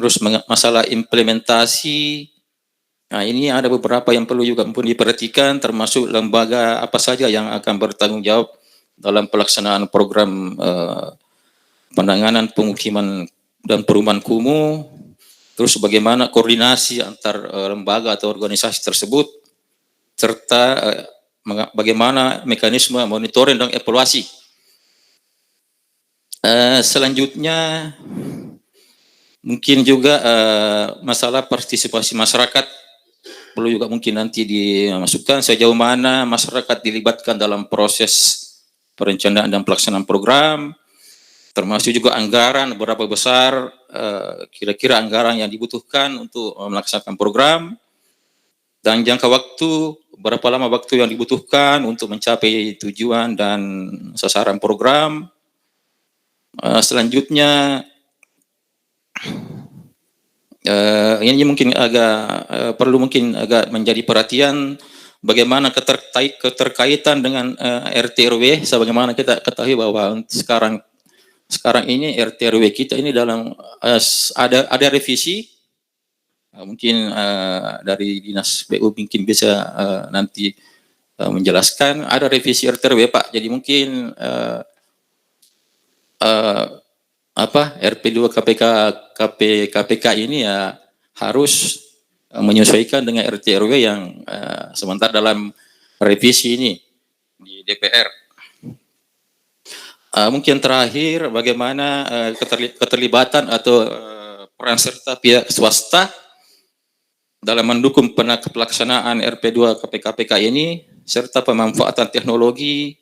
Terus masalah implementasi, nah ini ada beberapa yang perlu juga diperhatikan, termasuk lembaga apa saja yang akan bertanggung jawab dalam pelaksanaan program penanganan pemukiman dan perumahan kumuh, terus bagaimana koordinasi antar lembaga atau organisasi tersebut, serta bagaimana mekanisme monitoring dan evaluasi. Selanjutnya mungkin juga masalah partisipasi masyarakat perlu juga mungkin nanti dimasukkan sejauh mana masyarakat dilibatkan dalam proses perencanaan dan pelaksanaan program, termasuk juga anggaran berapa besar kira-kira anggaran yang dibutuhkan untuk melaksanakan program, dan jangka waktu berapa lama waktu yang dibutuhkan untuk mencapai tujuan dan sasaran program. Selanjutnya ini mungkin agak perlu mungkin agak menjadi perhatian bagaimana keterkaitan dengan RT RW. Sebagaimana kita ketahui bahwa sekarang ini RT RW kita ini dalam ada revisi, mungkin dari dinas PU mungkin bisa nanti menjelaskan ada revisi RT RW Pak. Jadi mungkin RP2 KPK ini ya harus menyesuaikan dengan RT RW yang sementara dalam revisi ini di DPR. Mungkin terakhir bagaimana keterlibatan atau peran serta pihak swasta dalam mendukung pelaksanaan RP2 KPK ini, serta pemanfaatan teknologi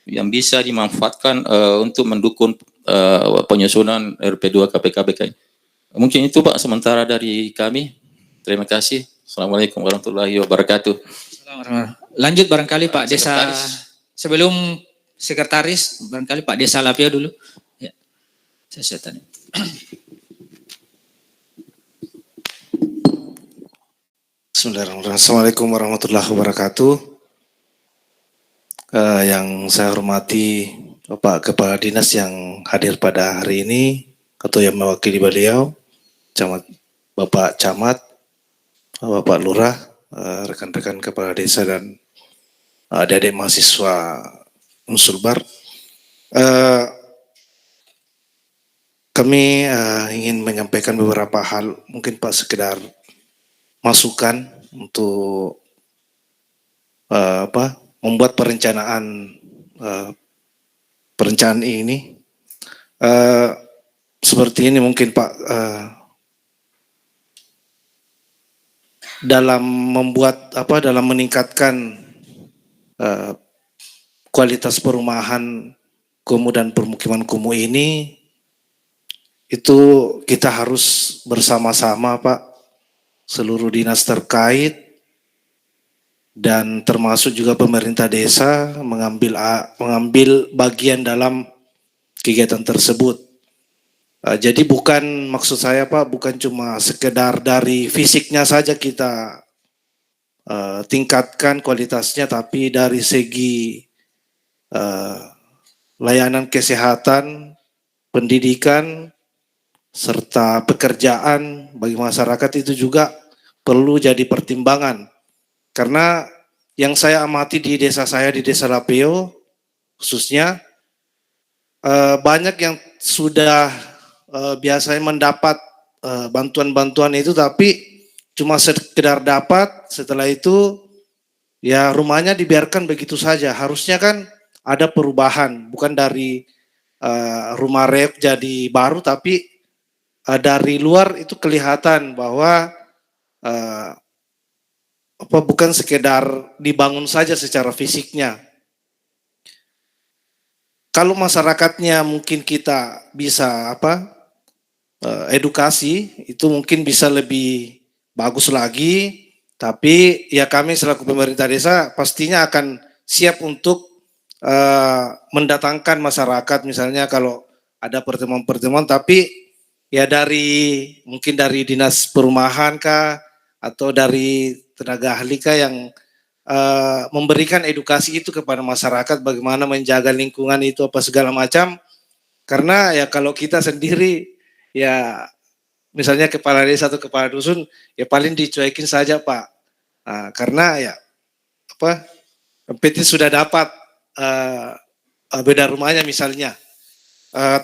yang bisa dimanfaatkan untuk mendukung penyusunan RP2 KPK. Mungkin itu Pak sementara dari kami. Terima kasih. Assalamualaikum warahmatullahi wabarakatuh. Lanjut barangkali Pak Desa, sebelum Sekretaris barangkali Pak Desa Lapio dulu. Ya, saya tanya. Bismillahirrahmanirrahim. Assalamualaikum warahmatullahi wabarakatuh. Yang saya hormati Bapak Kepala Dinas yang hadir pada hari ini, atau yang mewakili beliau, Bapak Camat, Bapak Lurah, rekan-rekan Kepala Desa dan adik-adik mahasiswa Unsulbar. Kami ingin menyampaikan beberapa hal, mungkin Pak sekedar masukan untuk membuat perencanaan ini. Seperti ini mungkin Pak, dalam meningkatkan kualitas perumahan kumuh dan permukiman kumuh ini, itu kita harus bersama-sama Pak, seluruh dinas terkait dan termasuk juga pemerintah desa mengambil bagian dalam kegiatan tersebut. Jadi maksud saya Pak, bukan cuma sekedar dari fisiknya saja kita tingkatkan kualitasnya, tapi dari segi layanan kesehatan, pendidikan, serta pekerjaan bagi masyarakat itu juga perlu jadi pertimbangan. Karena yang saya amati di desa saya, di Desa Lapeo khususnya, banyak yang sudah biasanya mendapat bantuan-bantuan itu, tapi cuma sekedar dapat, setelah itu ya rumahnya dibiarkan begitu saja. Harusnya kan ada perubahan, bukan dari rumah rep jadi baru, tapi dari luar itu kelihatan bahwa bukan sekedar dibangun saja secara fisiknya. Kalau masyarakatnya mungkin kita bisa edukasi, itu mungkin bisa lebih bagus lagi. Tapi ya kami selaku pemerintah desa pastinya akan siap untuk mendatangkan masyarakat, misalnya kalau ada pertemuan-pertemuan, tapi ya mungkin dari dinas perumahan kah, atau dari tenaga ahli kah yang memberikan edukasi itu kepada masyarakat, bagaimana menjaga lingkungan itu apa segala macam. Karena ya kalau kita sendiri ya misalnya kepala desa atau kepala dusun, ya paling dicuekin saja Pak. Nah, karena ya apa, PT sudah dapat beda rumahnya misalnya.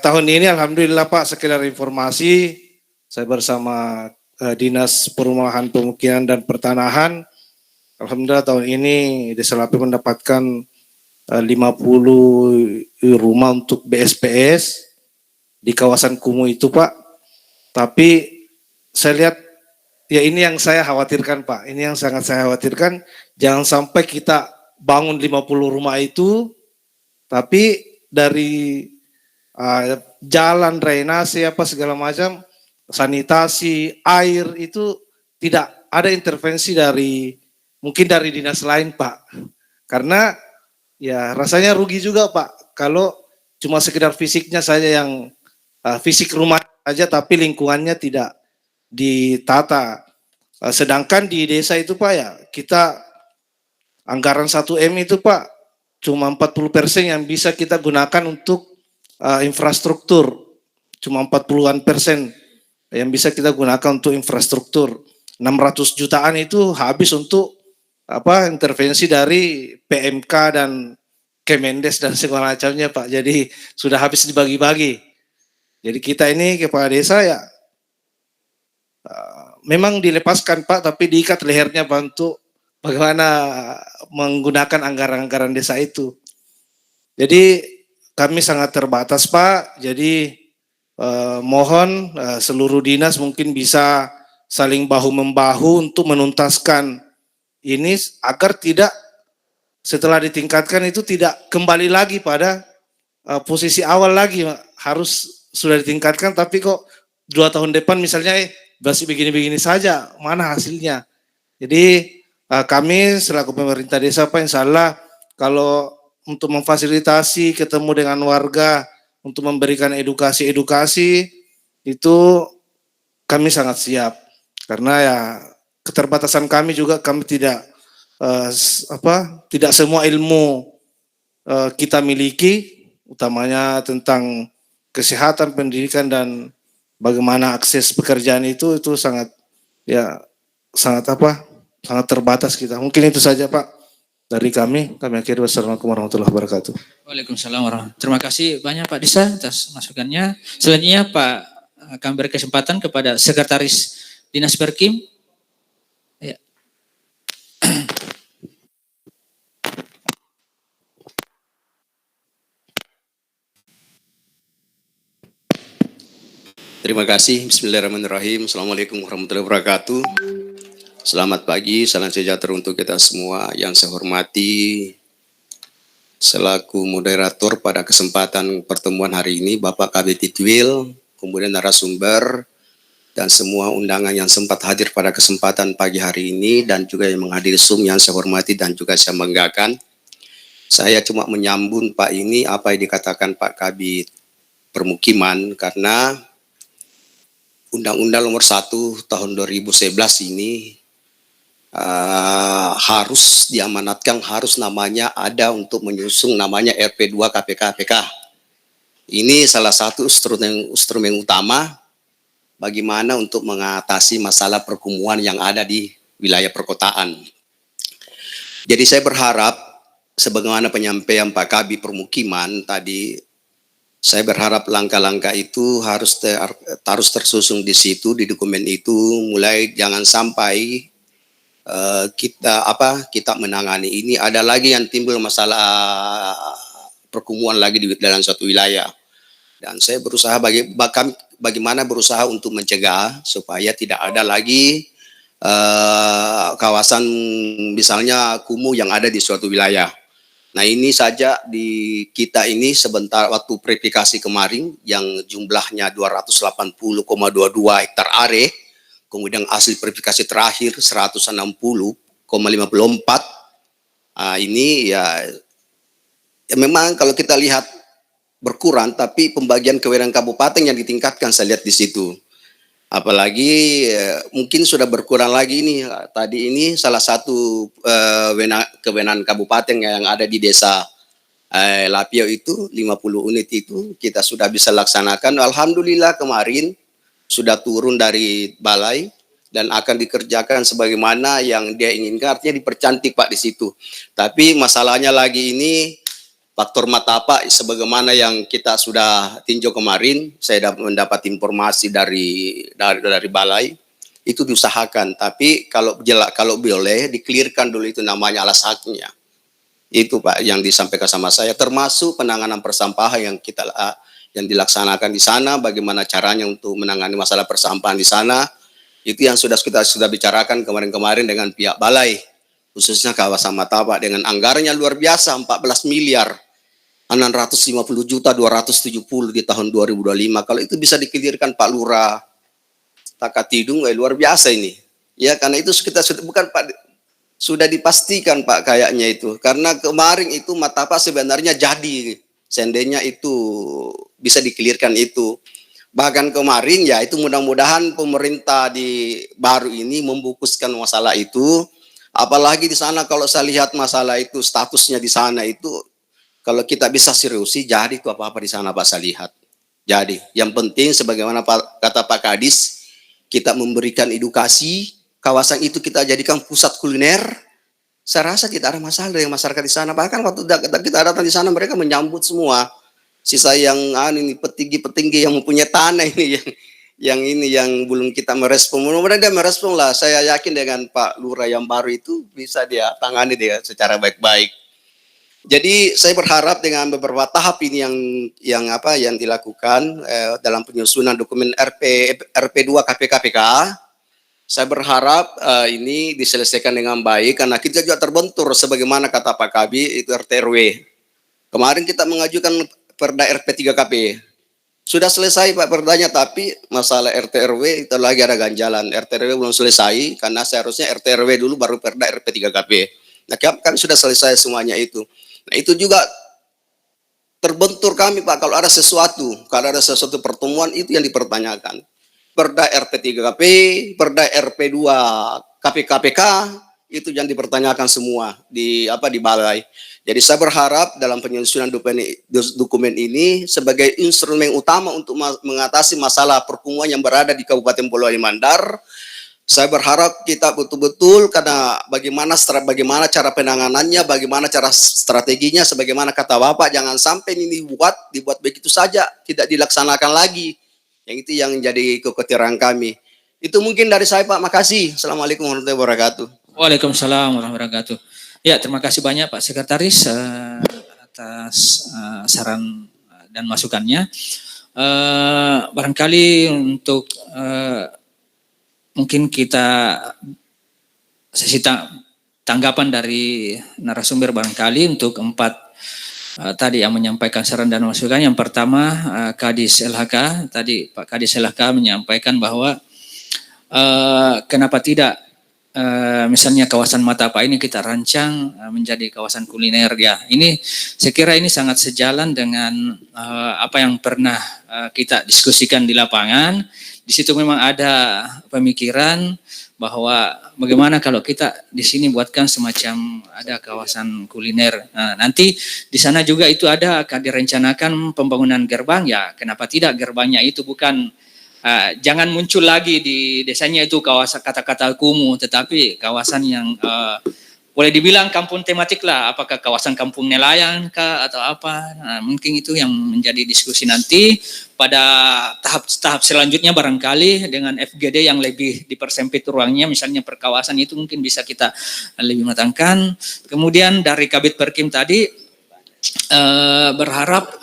Tahun ini alhamdulillah Pak, sekedar informasi, saya bersama Dinas Perumahan Pemukiman dan Pertanahan, alhamdulillah tahun ini Desa Lapi mendapatkan 50 rumah untuk BSPS di kawasan Kumuh itu Pak. Tapi saya lihat ya ini yang saya khawatirkan Pak. Ini yang sangat saya khawatirkan, jangan sampai kita bangun 50 rumah itu tapi dari jalan drainase apa segala macam, sanitasi, air itu tidak ada intervensi dari mungkin dari dinas lain Pak. Karena ya rasanya rugi juga Pak kalau cuma sekedar fisiknya saja yang fisik rumah saja tapi lingkungannya tidak ditata. Sedangkan di desa itu Pak ya kita anggaran 1M itu Pak cuma 40% yang bisa kita gunakan untuk infrastruktur. Cuma 40-an% yang bisa kita gunakan untuk infrastruktur. 600 jutaan itu habis untuk apa intervensi dari PMK dan Kemendes dan segala macamnya Pak. Jadi sudah habis dibagi-bagi. Jadi kita ini kepala desa ya memang dilepaskan Pak, tapi diikat lehernya Pak untuk bagaimana menggunakan anggaran-anggaran desa itu. Jadi kami sangat terbatas Pak. Jadi mohon seluruh dinas mungkin bisa saling bahu-membahu untuk menuntaskan ini agar tidak setelah ditingkatkan itu tidak kembali lagi pada posisi awal lagi, harus sudah ditingkatkan tapi kok 2 tahun depan misalnya masih begini-begini saja, mana hasilnya. Jadi kami selaku pemerintah desa Pak, insya Allah kalau untuk memfasilitasi ketemu dengan warga untuk memberikan edukasi-edukasi itu kami sangat siap, karena ya keterbatasan kami juga, kami tidak tidak semua ilmu kita miliki, utamanya tentang kesehatan, pendidikan dan bagaimana akses pekerjaan itu sangat sangat terbatas kita. Mungkin itu saja Pak dari kami akhiri. Wassalamualaikum warahmatullahi wabarakatuh. Waalaikumsalam warahmatullahi wabarakatuh. Terima kasih banyak Pak Disa atas masukannya. Selanjutnya Pak, kami beri kesempatan kepada Sekretaris Dinas Perkim. Ya. Terima kasih. Bismillahirrahmanirrahim. Assalamualaikum warahmatullahi wabarakatuh. Selamat pagi, salam sejahtera untuk kita semua. Yang saya hormati selaku moderator pada kesempatan pertemuan hari ini, Bapak Kabid Titwil, kemudian narasumber, dan semua undangan yang sempat hadir pada kesempatan pagi hari ini, dan juga yang menghadiri Zoom yang saya hormati dan juga saya banggakan. Saya cuma menyambung Pak ini apa yang dikatakan Pak Kabid Permukiman, karena Undang-Undang Nomor 1 Tahun 2011 ini harus diamanatkan, harus namanya ada untuk menyusung namanya RP2 KPK. Ini salah satu instrumen utama bagaimana untuk mengatasi masalah perkumuhan yang ada di wilayah perkotaan. Jadi saya berharap sebagaimana penyampaian Pak Kabid Permukiman tadi, saya berharap langkah-langkah itu harus tersusun di situ, di dokumen itu, mulai jangan sampai kita menangani ini ada lagi yang timbul masalah perkumuhan lagi di dalam suatu wilayah. Dan saya berusaha bagaimana berusaha untuk mencegah supaya tidak ada lagi kawasan misalnya kumuh yang ada di suatu wilayah. Nah ini saja di kita ini sebentar waktu verifikasi kemarin yang jumlahnya 280,22 hektar are, kemudian hasil verifikasi terakhir 160,54. Ini ya memang kalau kita lihat berkurang, tapi pembagian kewenangan kabupaten yang ditingkatkan saya lihat di situ. Apalagi mungkin sudah berkurang lagi nih. Tadi ini salah satu kewenangan kabupaten yang ada di desa Lapio itu 50 unit itu kita sudah bisa laksanakan. Alhamdulillah kemarin sudah turun dari balai dan akan dikerjakan sebagaimana yang dia inginkan, artinya dipercantik Pak di situ. Tapi masalahnya lagi ini faktor mata Pak, sebagaimana yang kita sudah tinjau kemarin, saya mendapat informasi dari balai itu diusahakan, tapi kalau boleh dikelirkan dulu itu namanya alas haknya. Itu Pak yang disampaikan sama saya, termasuk penanganan persampahan yang dilaksanakan di sana, bagaimana caranya untuk menangani masalah persampahan di sana. Itu yang kita sudah bicarakan kemarin-kemarin dengan pihak balai, khususnya kawasan Matapa dengan anggarannya luar biasa 14 miliar 650 juta 270 di tahun 2025. Kalau itu bisa dikelirkan Pak Lurah Takatidung, luar biasa ini. Ya karena itu kita bukan Pak, sudah dipastikan Pak kayaknya itu. Karena kemarin itu Matapa sebenarnya jadi, seandainya itu bisa dikelirkan itu. Bahkan kemarin ya itu mudah-mudahan pemerintah di baru ini memfokuskan masalah itu. Apalagi di sana kalau saya lihat masalah itu statusnya di sana itu, kalau kita bisa seriusi jadi itu apa-apa di sana Pak saya lihat. Jadi yang penting sebagaimana kata Pak Kadis, kita memberikan edukasi, kawasan itu kita jadikan pusat kuliner. Saya rasa tidak ada masalah dengan masyarakat di sana. Bahkan waktu kita datang di sana mereka menyambut semua. Sisa yang ini petinggi-petinggi yang mempunyai tanah ini yang belum kita merespon. Mudah-mudahan dia merespon lah. Saya yakin dengan Pak Lurah yang baru itu bisa dia tangani dia secara baik-baik. Jadi saya berharap dengan beberapa tahap ini yang dilakukan dalam penyusunan dokumen RP2 KPK, saya berharap ini diselesaikan dengan baik karena kita juga terbentur sebagaimana kata Pak Kabi itu RT/RW. Kemarin kita mengajukan Perda RP3KP. Sudah selesai Pak perdanya, tapi masalah RT/RW itu lagi ada ganjalan. RT/RW belum selesai karena seharusnya RT/RW dulu baru Perda RP3KP. Nah, kami sudah selesai semuanya itu. Nah, itu juga terbentur kami Pak kalau ada sesuatu pertemuan itu yang dipertanyakan. Perda RP3KP, Perda RP2 KPK itu yang dipertanyakan semua di balai. Jadi saya berharap dalam penyusunan dokumen ini sebagai instrumen utama untuk mengatasi masalah perkumpulan yang berada di Kabupaten Polewali Mandar. Saya berharap kita betul-betul karena bagaimana cara penanganannya, bagaimana cara strateginya, sebagaimana kata Bapak, jangan sampai ini dibuat begitu saja, tidak dilaksanakan lagi. Yang itu yang jadi kekhawatiran kami. Itu mungkin dari saya Pak, makasih. Assalamualaikum warahmatullahi wabarakatuh. Waalaikumsalam warahmatullahi wabarakatuh. Ya, terima kasih banyak Pak Sekretaris atas saran dan masukannya. Barangkali untuk mungkin kita sesi tanggapan dari narasumber barangkali untuk 4 tadi yang menyampaikan saran dan masukan. Yang pertama Kadis LHK, tadi Pak Kadis LHK menyampaikan bahwa kenapa tidak misalnya kawasan Matapa ini kita rancang menjadi kawasan kuliner ya. Ini saya kira ini sangat sejalan dengan apa yang pernah kita diskusikan di lapangan. Di situ memang ada pemikiran bahwa bagaimana kalau kita di sini buatkan semacam ada kawasan kuliner. Nah, nanti di sana juga itu akan direncanakan pembangunan gerbang ya. Kenapa tidak gerbangnya itu bukan jangan muncul lagi di desanya itu kawasan kata-kata kumuh, tetapi kawasan yang boleh dibilang kampung tematik lah, apakah kawasan kampung nelayan kah atau apa. Nah, mungkin itu yang menjadi diskusi nanti pada tahap selanjutnya barangkali dengan FGD yang lebih dipersempit ruangnya, misalnya per kawasan itu mungkin bisa kita lebih matangkan. Kemudian dari Kabid Perkim tadi berharap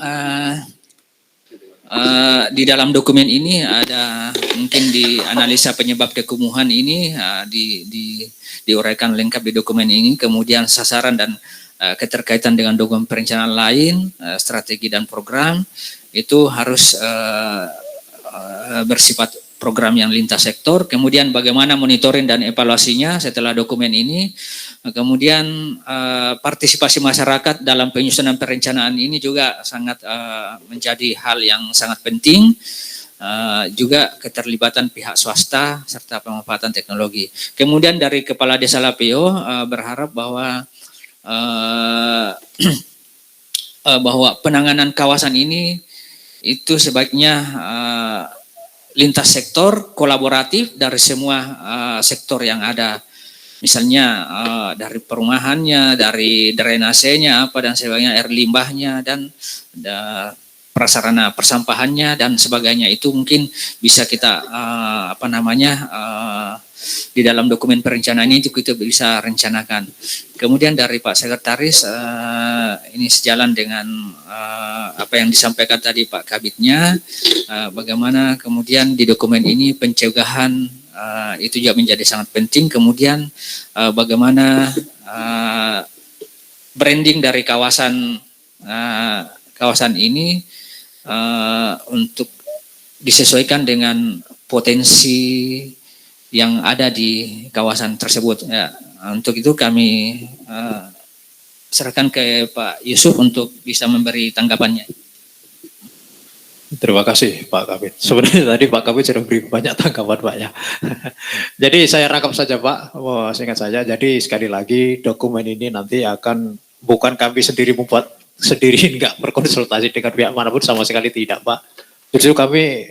di dalam dokumen ini ada mungkin di analisa penyebab kekumuhan ini diuraikan lengkap di dokumen ini, kemudian sasaran dan keterkaitan dengan dokumen perencanaan lain, strategi dan program itu harus bersifat program yang lintas sektor, kemudian bagaimana monitoring dan evaluasinya setelah dokumen ini, kemudian partisipasi masyarakat dalam penyusunan perencanaan ini juga sangat menjadi hal yang sangat penting, juga keterlibatan pihak swasta serta pemanfaatan teknologi. Kemudian dari Kepala Desa Lapeo berharap bahwa bahwa penanganan kawasan ini itu sebaiknya lintas sektor kolaboratif dari semua sektor yang ada. Misalnya dari perumahannya, dari drainasenya, apa dan sebagainya, air limbahnya dan prasarana persampahannya dan sebagainya, itu mungkin bisa kita di dalam dokumen perencanaan ini kita bisa rencanakan. Kemudian dari Pak Sekretaris, ini sejalan dengan apa yang disampaikan tadi Pak Kabitnya, bagaimana kemudian di dokumen ini pencegahan itu juga menjadi sangat penting. Kemudian bagaimana branding dari kawasan ini untuk disesuaikan dengan potensi yang ada di kawasan tersebut. Ya, untuk itu kami serahkan ke Pak Yusuf untuk bisa memberi tanggapannya. Terima kasih Pak Kabit. Sebenarnya tadi Pak Kabit sudah beri banyak tanggapan Pak ya. Jadi saya rangkap saja Pak, singkat saja. Jadi sekali lagi dokumen ini nanti akan bukan kami sendiri membuat sendiri, enggak berkonsultasi dengan pihak manapun, sama sekali tidak Pak. Justru kami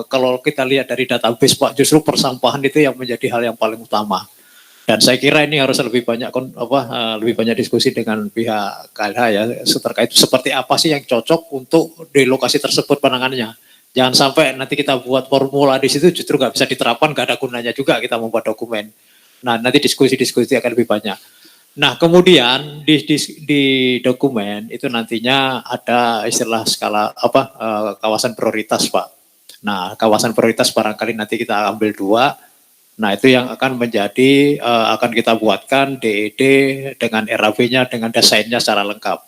kalau kita lihat dari database Pak, justru persampahan itu yang menjadi hal yang paling utama. Dan saya kira ini harus lebih banyak lebih banyak diskusi dengan pihak KLH ya terkait seperti apa sih yang cocok untuk di lokasi tersebut penanganannya. Jangan sampai nanti kita buat formula di situ justru nggak bisa diterapkan, nggak ada gunanya juga kita membuat dokumen. Nah nanti diskusi-diskusi akan lebih banyak. Nah kemudian di dokumen itu nantinya ada istilah skala kawasan prioritas Pak. Nah kawasan prioritas barangkali nanti kita ambil 2. Nah itu yang akan menjadi akan kita buatkan DED dengan RAB-nya dengan desainnya secara lengkap.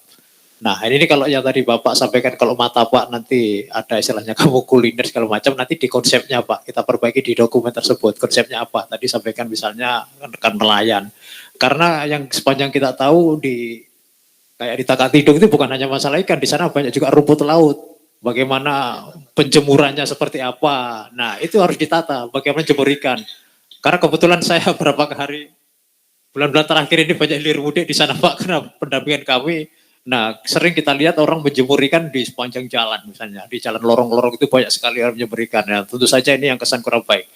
Nah ini kalau yang tadi Bapak sampaikan, kalau mata Pak nanti ada istilahnya kamu kuliner segala macam, nanti di konsepnya Pak kita perbaiki di dokumen tersebut. Konsepnya apa? Tadi sampaikan misalnya rekan nelayan. Karena yang sepanjang kita tahu kayak di Takatidung itu bukan hanya masalah ikan, di sana banyak juga rumput laut. Bagaimana penjemurannya seperti apa? Nah itu harus ditata. Bagaimana jemur ikan? Karena kebetulan saya beberapa hari bulan-bulan terakhir ini banyak hilir mudik di sana Pak, karena pendampingan kami. Nah sering kita lihat orang menjemur ikan di sepanjang jalan, misalnya di jalan lorong-lorong itu banyak sekali orang menjemur ikan. Nah tentu saja ini yang kesan kurang baik.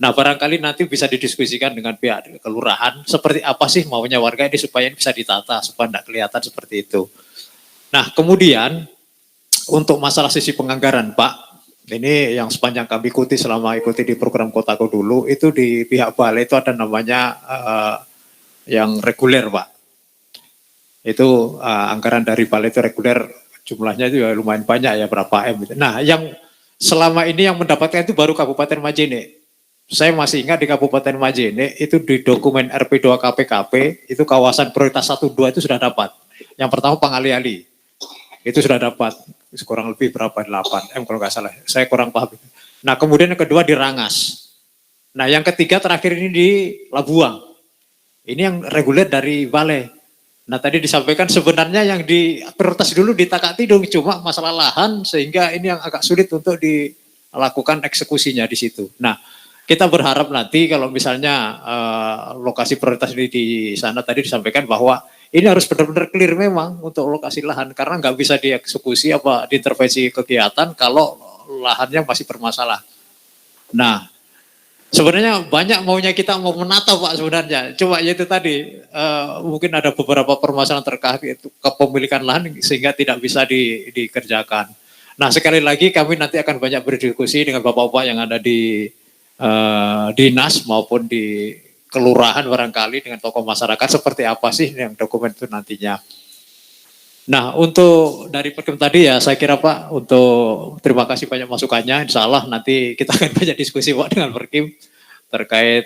Nah barangkali nanti bisa didiskusikan dengan pihak kelurahan seperti apa sih maunya warga ini supaya ini bisa ditata supaya tidak kelihatan seperti itu. Nah kemudian untuk masalah sisi penganggaran Pak, ini yang sepanjang kami ikuti selama ikuti di program Kotaku dulu, itu di pihak balai itu ada namanya yang reguler Pak. Itu anggaran dari balai itu reguler, jumlahnya itu ya lumayan banyak ya, berapa M. Nah yang selama ini yang mendapatkan itu baru Kabupaten Majene. Saya masih ingat di Kabupaten Majene itu di dokumen RP2 KPKP itu kawasan prioritas 1-2 itu sudah dapat. Yang pertama Pangali-Ali. Itu sudah dapat kurang lebih berapa 8 M kalau nggak salah, saya kurang paham. Nah kemudian yang kedua di Rangas. Nah yang ketiga terakhir ini di Labuang. Ini yang reguler dari balai. Nah tadi disampaikan sebenarnya yang di prioritas dulu di Takatidung, cuma masalah lahan sehingga ini yang agak sulit untuk dilakukan eksekusinya di situ. Nah kita berharap nanti kalau misalnya lokasi prioritas ini di sana tadi disampaikan bahwa ini harus benar-benar clear memang untuk lokasi lahan, karena nggak bisa dieksekusi diintervensi kegiatan kalau lahannya masih bermasalah. Nah, sebenarnya banyak maunya kita mau menata Pak sebenarnya. Cuma ya itu tadi mungkin ada beberapa permasalahan terkait itu kepemilikan lahan sehingga tidak bisa dikerjakan. Nah, sekali lagi kami nanti akan banyak berdiskusi dengan Bapak-bapak yang ada di dinas maupun di kelurahan barangkali dengan tokoh masyarakat seperti apa sih yang dokumen itu nantinya. Nah untuk dari Perkim tadi ya saya kira Pak, untuk terima kasih banyak masukannya. Insya Allah nanti kita akan banyak diskusi Pak dengan Perkim terkait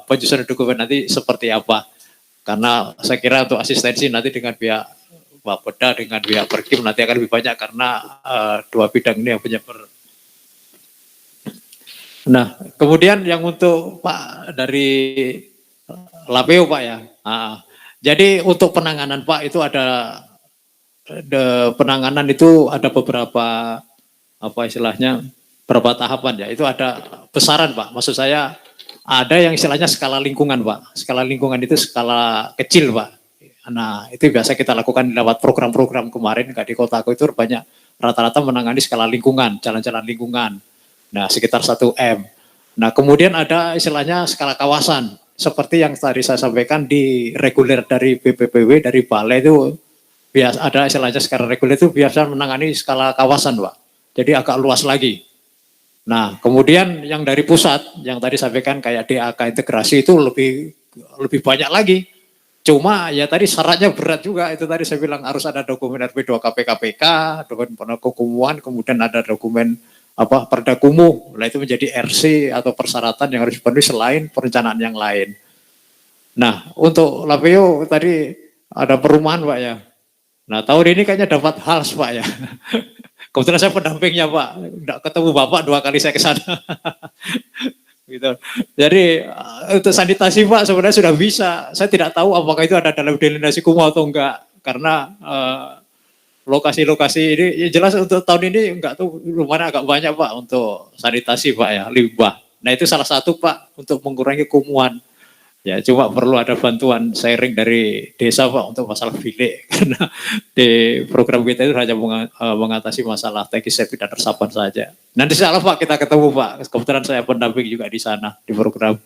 penyusunan dokumen nanti seperti apa. Karena saya kira untuk asistensi nanti dengan pihak Bapeda dengan pihak Perkim nanti akan lebih banyak karena 2 bidang ini yang punya Nah, kemudian yang untuk Pak dari Lapeo Pak ya. Jadi untuk penanganan Pak itu ada penanganan itu ada beberapa istilahnya beberapa tahapan ya. Itu ada besaran Pak. Maksud saya ada yang istilahnya skala lingkungan Pak. Skala lingkungan itu skala kecil Pak. Nah, itu biasa kita lakukan lewat program-program kemarin di Kotaku itu banyak rata-rata menangani skala lingkungan, jalan-jalan lingkungan. Nah, sekitar 1 M. Nah, kemudian ada istilahnya skala kawasan. Seperti yang tadi saya sampaikan di reguler dari BPPW, dari Balai itu biasa ada istilahnya skala reguler itu biasa menangani skala kawasan, Pak. Jadi agak luas lagi. Nah, kemudian yang dari pusat, yang tadi sampaikan kayak DAK integrasi itu lebih banyak lagi. Cuma ya tadi syaratnya berat juga, itu tadi saya bilang harus ada dokumen RP2KPKPK, dokumen penekukumuan, kemudian ada dokumen Perda Kumuh. Nah, itu menjadi RC atau persyaratan yang harus dipenuhi selain perencanaan yang lain. Nah, untuk Lapeo tadi ada perumahan, Pak ya. Nah, tahun ini kayaknya dapat HALS, Pak ya. Kebetulan saya pendampingnya, Pak. Nggak ketemu Bapak 2 kali saya ke sana. Gitu. Jadi untuk sanitasi, Pak, sebenarnya sudah bisa. Saya tidak tahu apakah itu ada dalam delineasi kumuh atau enggak, karena lokasi-lokasi ini ya jelas untuk tahun ini enggak tuh lumayan agak banyak, Pak, untuk sanitasi, Pak ya, limbah. Nah, itu salah satu, Pak, untuk mengurangi kumuhan. Ya, cuma perlu ada bantuan sharing dari desa, Pak, untuk masalah bilik. Karena di program kita itu hanya mengatasi masalah tangki septic dan resapan saja. Nanti salah, Pak, kita ketemu, Pak. Kebetulan saya pendamping juga di sana, di program.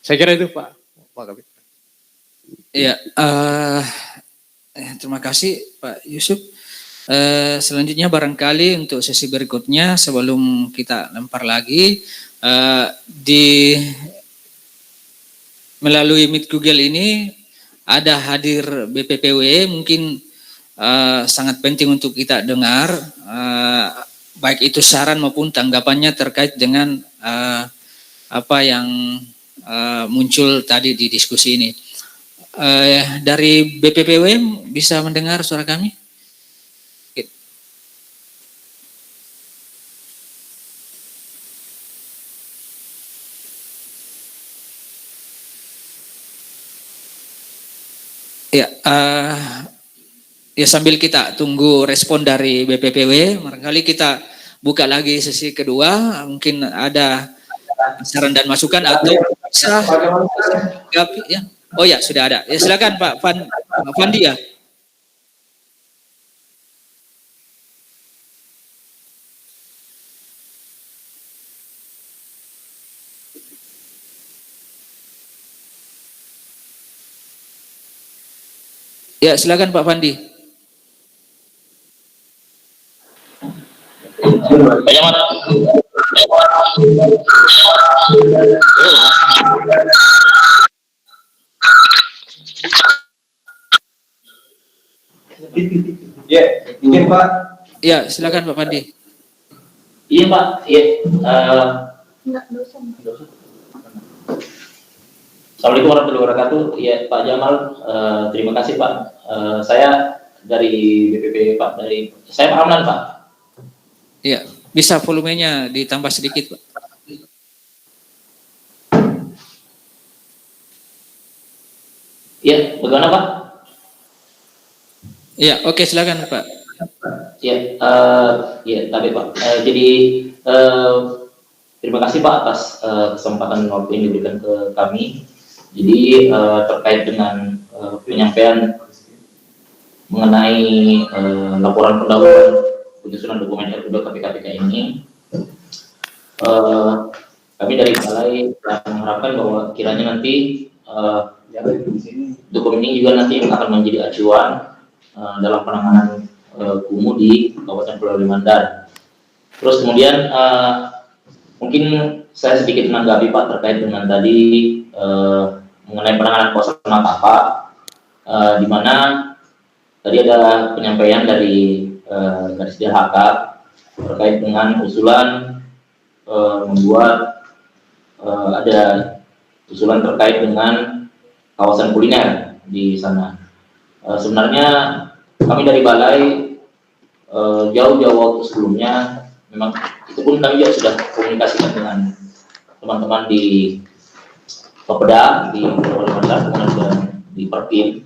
Saya kira itu, Pak. Kabit. Iya, terima kasih Pak Yusuf. Selanjutnya barangkali untuk sesi berikutnya sebelum kita lempar lagi melalui Meet Google ini ada hadir BPPW, mungkin sangat penting untuk kita dengar baik itu saran maupun tanggapannya terkait dengan apa yang muncul tadi di diskusi ini. Dari BPPW bisa mendengar suara kami? Ya, ya sambil kita tunggu respon dari BPPW, barangkali kita buka lagi sesi kedua, mungkin ada saran dan masukan atau bisa ya. Oh ya, sudah ada. Ya silakan Pak Fandi ya. Ya, silakan Pak Fandi. Ya, izin Pak. Ya, silakan Pak Fandi. Iya Pak, iya. Enggak, dosa. Assalamualaikum warahmatullahi wabarakatuh. Ya Pak Jamal, terima kasih Pak. Saya dari BPP Pak, saya Pak Ramlan Pak. Iya, bisa volumenya ditambah sedikit Pak. Iya, bagaimana Pak? Iya, oke silakan Pak. Ya, tapi Pak. Jadi terima kasih Pak atas kesempatan waktu yang diberikan ke kami. Jadi terkait dengan penyampaian mengenai laporan pendahuluan penyusunan dokumen RP2KPKPK ini, kami dari Balai mengharapkan bahwa kiranya nanti dokumen ini juga nanti akan menjadi acuan dalam penanganan kumuh di kawasan Pulau Limandan. Terus kemudian mungkin saya sedikit menanggapi Pak terkait dengan tadi mengenai penanganan kawasan Makapa, di mana tadi ada penyampaian dari garis DHK terkait dengan usulan membuat ada usulan terkait dengan kawasan kuliner di sana. Sebenarnya kami dari Balai jauh-jauh waktu sebelumnya, memang itu pun kami juga sudah komunikasikan dengan teman-teman di Popeda, di Pulau Limandar, kemudian di Perpim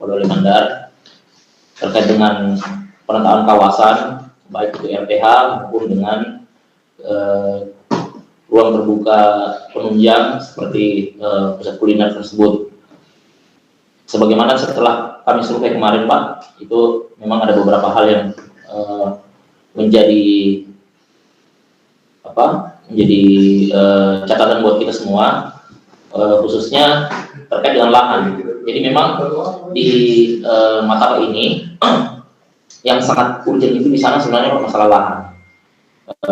Pulau Limandar terkait dengan penataan kawasan, baik itu RTH maupun dengan ruang terbuka penunjang seperti pusat kuliner tersebut. Sebagaimana setelah kami survei kemarin Pak, itu memang ada beberapa hal yang menjadi menjadi catatan buat kita semua, khususnya terkait dengan lahan. Jadi memang di Matapa ini yang sangat urgent itu di sana sebenarnya masalah lahan.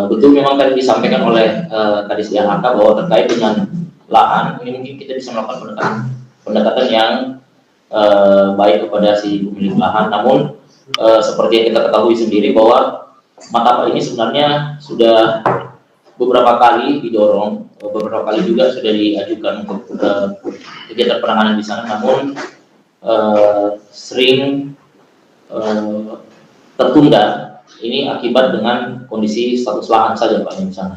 Betul memang tadi disampaikan oleh Kadis DLHK bahwa terkait dengan lahan ini mungkin kita bisa melakukan pendekatan yang baik kepada si pemilik lahan. Namun seperti yang kita ketahui sendiri bahwa Matapa ini sebenarnya sudah beberapa kali didorong, beberapa kali juga sudah diajukan untuk kegiatan penanganan di sana, namun sering tertunda. Ini akibat dengan kondisi status lahan saja Pak di sana.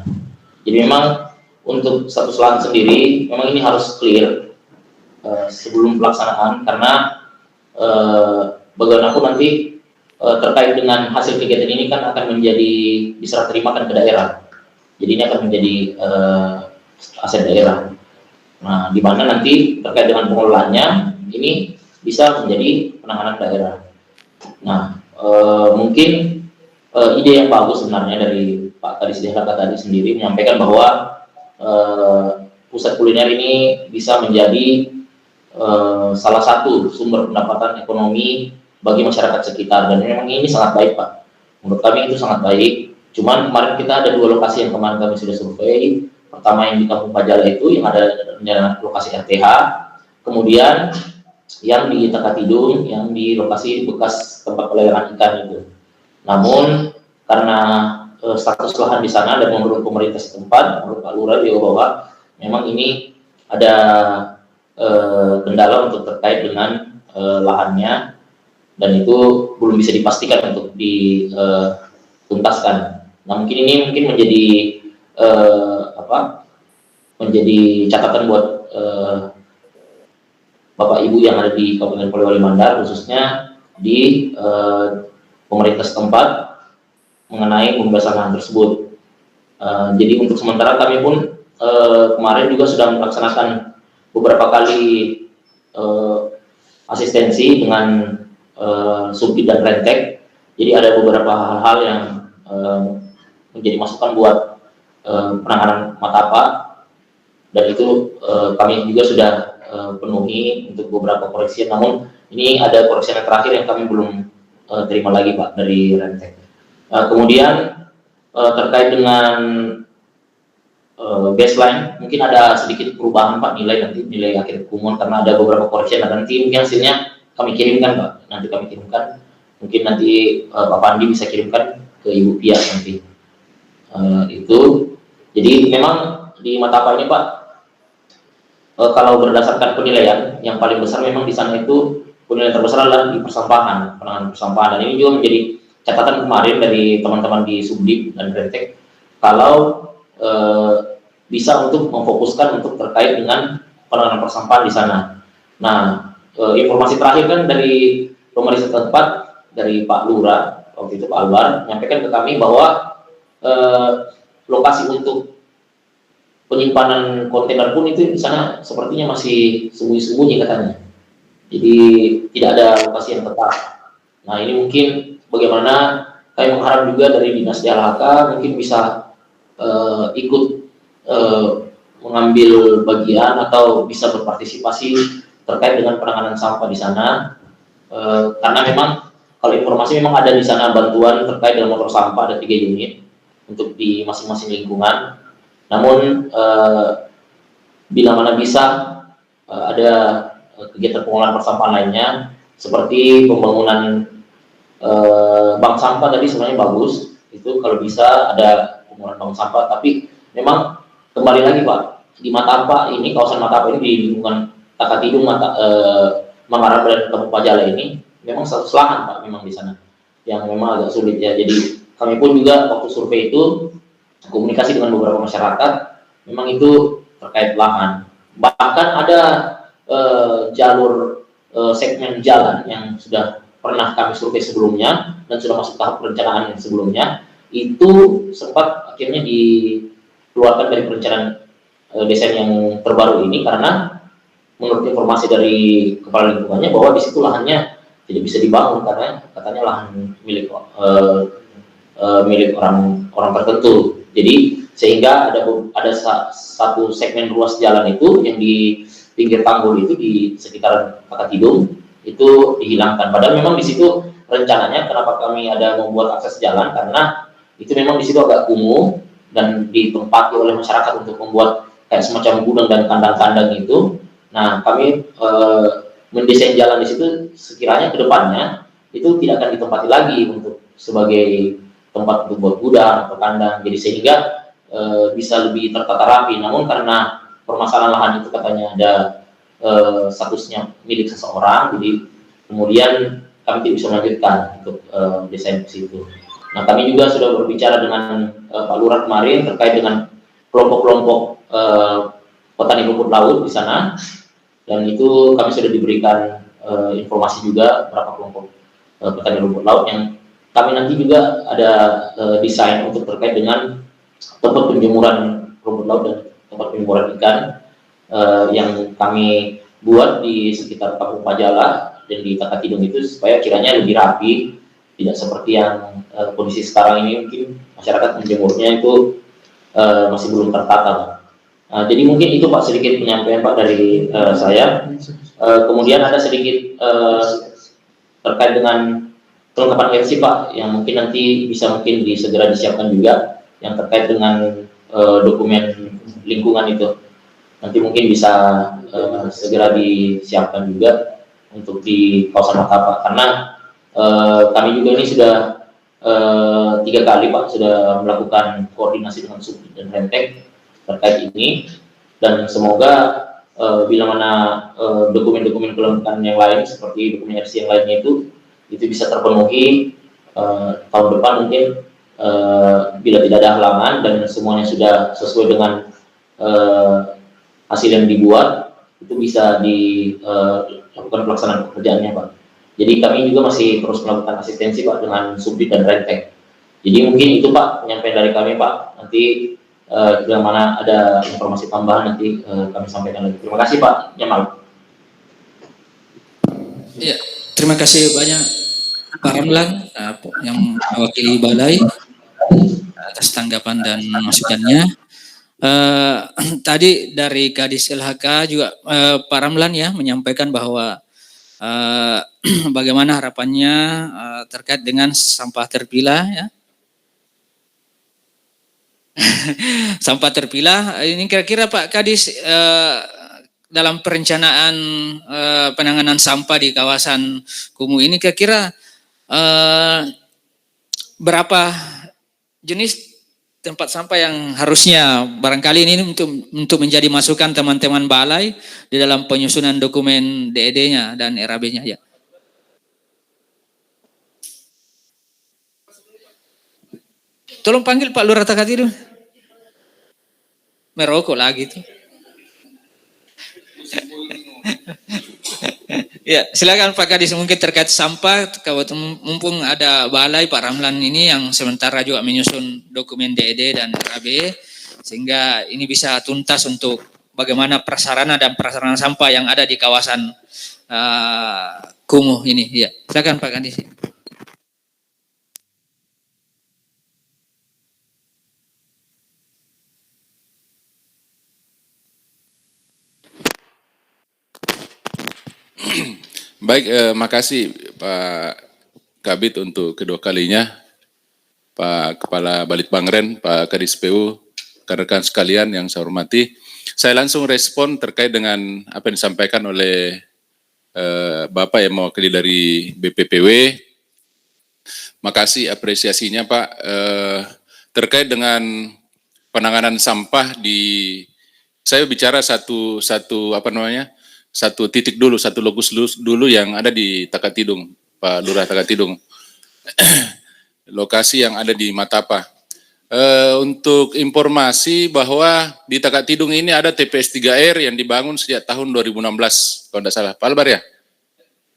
Jadi memang untuk status lahan sendiri memang ini harus clear sebelum pelaksanaan, karena bagaimanapun nanti terkait dengan hasil kegiatan ini kan akan menjadi diserah terimakan ke daerah. Jadi ini akan menjadi aset daerah. Nah, di mana nanti terkait dengan pengelolaannya ini bisa menjadi penanganan daerah. Nah, mungkin ide yang bagus sebenarnya dari Pak Kadis DLHK tadi sendiri menyampaikan bahwa pusat kuliner ini bisa menjadi salah satu sumber pendapatan ekonomi bagi masyarakat sekitar, dan memang ini sangat baik Pak. Menurut kami itu sangat baik. Cuman kemarin kita ada 2 lokasi yang kemarin kami sudah survei. Pertama yang di Kampung Pajala itu yang ada lokasi RTH, kemudian yang di Takatidung yang di lokasi bekas tempat pelelangan ikan itu. Namun karena status lahan di sana dan menurut pemerintah setempat, menurut Pak Lurah juga bahwa memang ini ada kendala untuk terkait dengan lahannya, dan itu belum bisa dipastikan untuk dituntaskan. Nah, mungkin ini menjadi menjadi catatan buat Bapak Ibu yang ada di Kabupaten Polewali Mandar, khususnya di pemerintah setempat mengenai pembebasan lahan tersebut. Jadi untuk sementara kami pun kemarin juga sudah melaksanakan beberapa kali asistensi dengan Subdit dan Rentek. Jadi ada beberapa hal-hal yang menjadi masukan buat penanganan Matapa, dan itu kami juga sudah penuhi untuk beberapa koreksi. Namun ini ada koreksi yang terakhir yang kami belum terima lagi Pak dari Rentek. Kemudian terkait dengan baseline mungkin ada sedikit perubahan Pak, nilai akhir kumuh, karena ada beberapa koreksi. Nah, nanti mungkin hasilnya kami kirimkan Pak, mungkin nanti Pak Pandi bisa kirimkan ke Ibu Pia nanti. Itu jadi memang di Matapa ini Pak, kalau berdasarkan penilaian yang paling besar memang di sana itu penilaian terbesar adalah di persampahan, penanganan persampahan, dan ini juga menjadi catatan kemarin dari teman-teman di Subdit dan Rentek kalau bisa untuk memfokuskan untuk terkait dengan penanganan persampahan di sana. Nah, informasi terakhir kan dari pemerintah setempat, dari Pak Lurah waktu itu Pak Albar menyampaikan ke kami bahwa lokasi untuk penyimpanan kontainer pun itu di sana sepertinya masih sembunyi-sembunyi katanya. Jadi tidak ada lokasi yang tetap. Nah, ini mungkin bagaimana kami mengharap juga dari Dinas DLHK mungkin bisa ikut mengambil bagian atau bisa berpartisipasi terkait dengan penanganan sampah di sana, karena memang kalau informasi memang ada di sana bantuan terkait dengan motor sampah, ada 3 unit untuk di masing-masing lingkungan. Namun bila mana bisa ada kegiatan pengolahan persampahan lainnya seperti pembangunan bank sampah tadi sebenarnya bagus, itu kalau bisa ada pembangunan bank sampah. Tapi memang kembali lagi Pak, di Matapa ini, kawasan Matapa ini di lingkungan Takatidung, Manggarai dan Kampung Pajala ini memang status lahan Pak, memang di sana yang memang agak sulit ya. Jadi kami pun juga waktu survei itu komunikasi dengan beberapa masyarakat, memang itu terkait lahan. Bahkan ada jalur segmen jalan yang sudah pernah kami survei sebelumnya dan sudah masuk tahap perencanaan yang sebelumnya, itu sempat akhirnya dikeluarkan dari perencanaan desain yang terbaru ini, karena menurut informasi dari kepala lingkungannya bahwa di situ lahannya tidak bisa dibangun karena katanya lahan milik milik orang tertentu. Jadi sehingga satu segmen ruas jalan itu yang di pinggir tanggul itu di sekitar Takatidung itu dihilangkan. Padahal memang di situ rencananya kenapa kami ada membuat akses jalan, karena itu memang di situ agak kumuh dan ditempati oleh masyarakat untuk membuat kayak semacam gudang dan kandang-kandang itu. Nah, kami mendesain jalan di situ sekiranya ke depannya itu tidak akan ditempati lagi untuk sebagai tempat untuk buat gudang atau kandang. Jadi sehingga bisa lebih tertata rapi. Namun karena permasalahan lahan itu katanya ada statusnya milik seseorang, jadi kemudian kami tidak bisa melanjutkan untuk desain ke situ. Nah, kami juga sudah berbicara dengan Pak Lurah kemarin terkait dengan kelompok-kelompok petani rumput laut di sana, dan itu kami sudah diberikan informasi juga berapa kelompok petani rumput laut yang kami nanti juga ada desain untuk terkait dengan tempat penjemuran rumput laut dan tempat penjemuran ikan yang kami buat di sekitar Kampung Pajala dan di Takatidung itu supaya kiranya lebih rapi, tidak seperti yang kondisi sekarang ini mungkin masyarakat menjemurnya itu masih belum tertata. Jadi mungkin itu Pak sedikit penyampaian Pak dari saya. Kemudian ada sedikit terkait dengan kelengkapan versi Pak yang mungkin nanti bisa mungkin segera disiapkan juga yang terkait dengan dokumen lingkungan itu. Nanti mungkin bisa segera disiapkan juga untuk di kawasan Makapa, karena kami juga ini sudah 3 kali Pak sudah melakukan koordinasi dengan Subdit dan Rentek terkait ini, dan semoga bila mana dokumen-dokumen kelengkapan yang lain seperti dokumen RC yang lainnya itu bisa terpenuhi tahun depan mungkin bila tidak ada halangan dan semuanya sudah sesuai dengan hasil yang dibuat, itu bisa dilakukan pelaksanaan pekerjaannya Pak. Jadi kami juga masih terus melakukan asistensi Pak dengan Subdit dan Rentek. Jadi mungkin itu Pak penyampaian dari kami Pak. Nanti bila mana ada informasi tambahan nanti kami sampaikan lagi. Terima kasih Pak Jamal. Ya, terima kasih banyak Pak Ramlan yang mewakili Balai atas tanggapan dan masukannya. Tadi dari Kadis LHK juga Pak Ramlan ya menyampaikan bahwa bagaimana harapannya terkait dengan sampah terpilah ya. Sampah terpilah ini kira-kira Pak Kadis dalam perencanaan penanganan sampah di kawasan Kumuh ini kira-kira berapa jenis tempat sampah yang harusnya barangkali ini untuk menjadi masukan teman-teman Balai di dalam penyusunan dokumen DED-nya dan RAB-nya ya. Tolong panggil Pak Lurah Takatidung. Merokok lagi tuh. Ya, silakan Pak Kadis mungkin terkait sampah, mumpung ada Balai Pak Ramlan ini yang sementara juga menyusun dokumen DED dan RAB, sehingga ini bisa tuntas untuk bagaimana prasarana dan prasarana sampah yang ada di kawasan Kumuh ini. Ya, silakan Pak Kadis. Baik, makasih Pak Kabid untuk kedua kalinya, Pak Kepala Balitbangren, Pak Kadis PU, rekan-rekan sekalian yang saya hormati. Saya langsung respon terkait dengan apa yang disampaikan oleh Bapak yang mewakili dari BPPW. Makasih apresiasinya Pak. Terkait dengan penanganan sampah saya bicara satu titik dulu, satu lokus dulu yang ada di Takatidung, Pak Lurah Takatidung. Lokasi yang ada di Matapa. Untuk informasi bahwa di Takatidung ini ada TPS 3R yang dibangun sejak tahun 2016, kalau tidak salah. Pak Albar ya?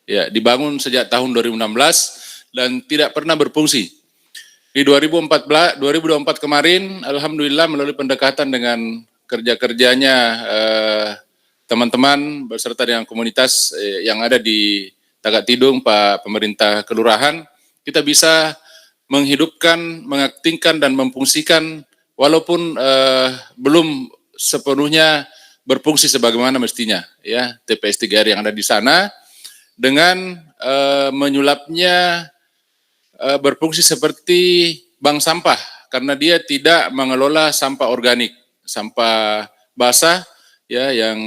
Ya, dibangun sejak tahun 2016 dan tidak pernah berfungsi. Di 2024 kemarin, alhamdulillah melalui pendekatan dengan kerja-kerjanya teman-teman beserta dengan komunitas yang ada di Takatidung, Pak Pemerintah Kelurahan, kita bisa menghidupkan, mengaktifkan dan memfungsikan walaupun belum sepenuhnya berfungsi sebagaimana mestinya, ya, TPS 3R yang ada di sana dengan menyulapnya berfungsi seperti bank sampah karena dia tidak mengelola sampah organik, sampah basah ya yang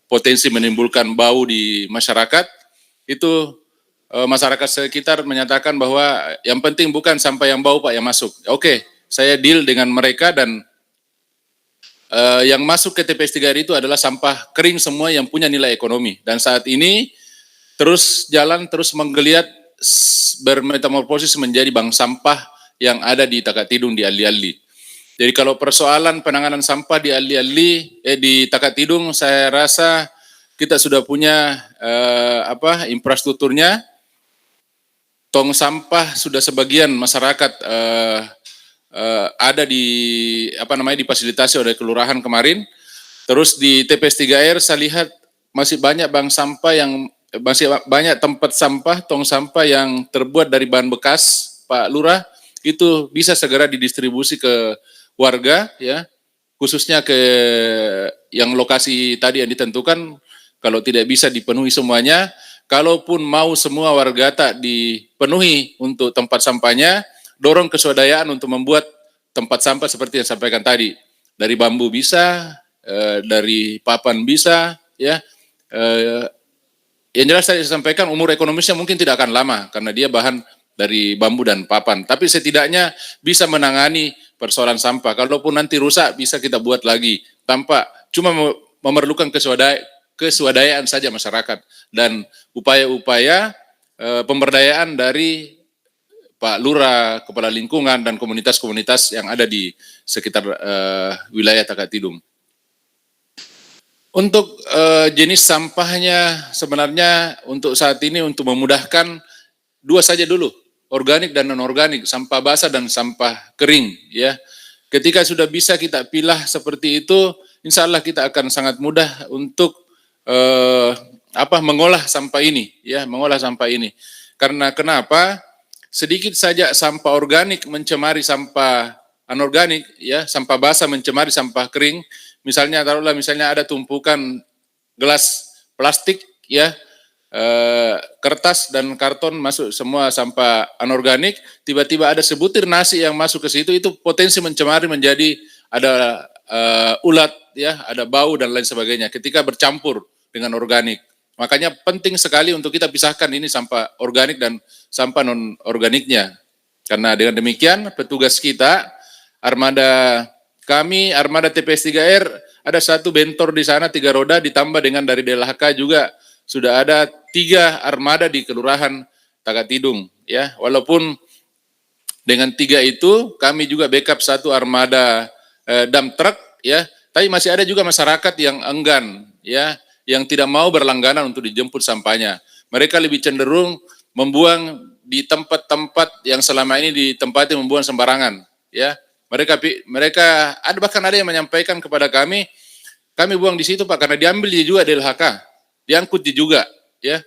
potensi menimbulkan bau di masyarakat. Itu masyarakat sekitar menyatakan bahwa yang penting bukan sampah yang bau Pak yang masuk. Oke, saya deal dengan mereka dan yang masuk ke TPS 3R itu adalah sampah kering semua yang punya nilai ekonomi. Dan saat ini terus jalan, terus menggeliat, bermetamorfosis menjadi bank sampah yang ada di Takatidung di Ali-Ali. Jadi kalau persoalan penanganan sampah di Ali-Ali, di Takatidung, saya rasa kita sudah punya infrastrukturnya. Tong sampah sudah sebagian masyarakat ada difasilitasi oleh kelurahan kemarin. Terus di TPS 3R saya lihat masih banyak bank sampah masih banyak tempat sampah, tong sampah yang terbuat dari bahan bekas, Pak Lurah, itu bisa segera didistribusi ke warga, ya, khususnya ke yang lokasi tadi yang ditentukan. Kalau tidak bisa dipenuhi semuanya, kalaupun mau semua warga tak dipenuhi untuk tempat sampahnya, dorong keswadayaan untuk membuat tempat sampah seperti yang sampaikan tadi. Dari bambu bisa, dari papan bisa, ya. Yang jelas tadi saya sampaikan umur ekonomisnya mungkin tidak akan lama karena dia bahan dari bambu dan papan. Tapi setidaknya bisa menangani persoalan sampah. Kalaupun nanti rusak bisa kita buat lagi tanpa cuma memerlukan keswadayaan saja masyarakat dan upaya-upaya pemberdayaan dari Pak Lurah, Kepala Lingkungan dan komunitas-komunitas yang ada di sekitar wilayah Takatidung. Untuk jenis sampahnya sebenarnya untuk saat ini untuk memudahkan dua saja dulu, organik dan non-organik, sampah basah dan sampah kering, ya. Ketika sudah bisa kita pilah seperti itu, insya Allah kita akan sangat mudah untuk mengolah sampah ini, ya, mengolah sampah ini. Karena kenapa? Sedikit saja sampah organik mencemari sampah anorganik, ya, sampah basah mencemari sampah kering. Misalnya taruhlah ada tumpukan gelas plastik, ya, kertas dan karton masuk semua sampah anorganik, tiba-tiba ada sebutir nasi yang masuk ke situ, itu potensi mencemari menjadi ada ulat, ya, ada bau dan lain sebagainya ketika bercampur dengan organik. Makanya penting sekali untuk kita pisahkan ini sampah organik dan sampah non organiknya. Karena dengan demikian petugas kita, armada TPS 3R ada satu bentor di sana 3 roda ditambah dengan dari DLHK juga sudah ada 3 armada di Kelurahan Takatidung, ya. Walaupun dengan 3 itu kami juga backup 1 armada dump truck, ya. Tapi masih ada juga masyarakat yang enggan, ya, yang tidak mau berlangganan untuk dijemput sampahnya. Mereka lebih cenderung membuang di tempat-tempat yang selama ini ditempati membuang sembarangan, ya. Mereka bahkan ada yang menyampaikan kepada kami buang di situ Pak karena diambil juga DLHK, diangkut juga, ya.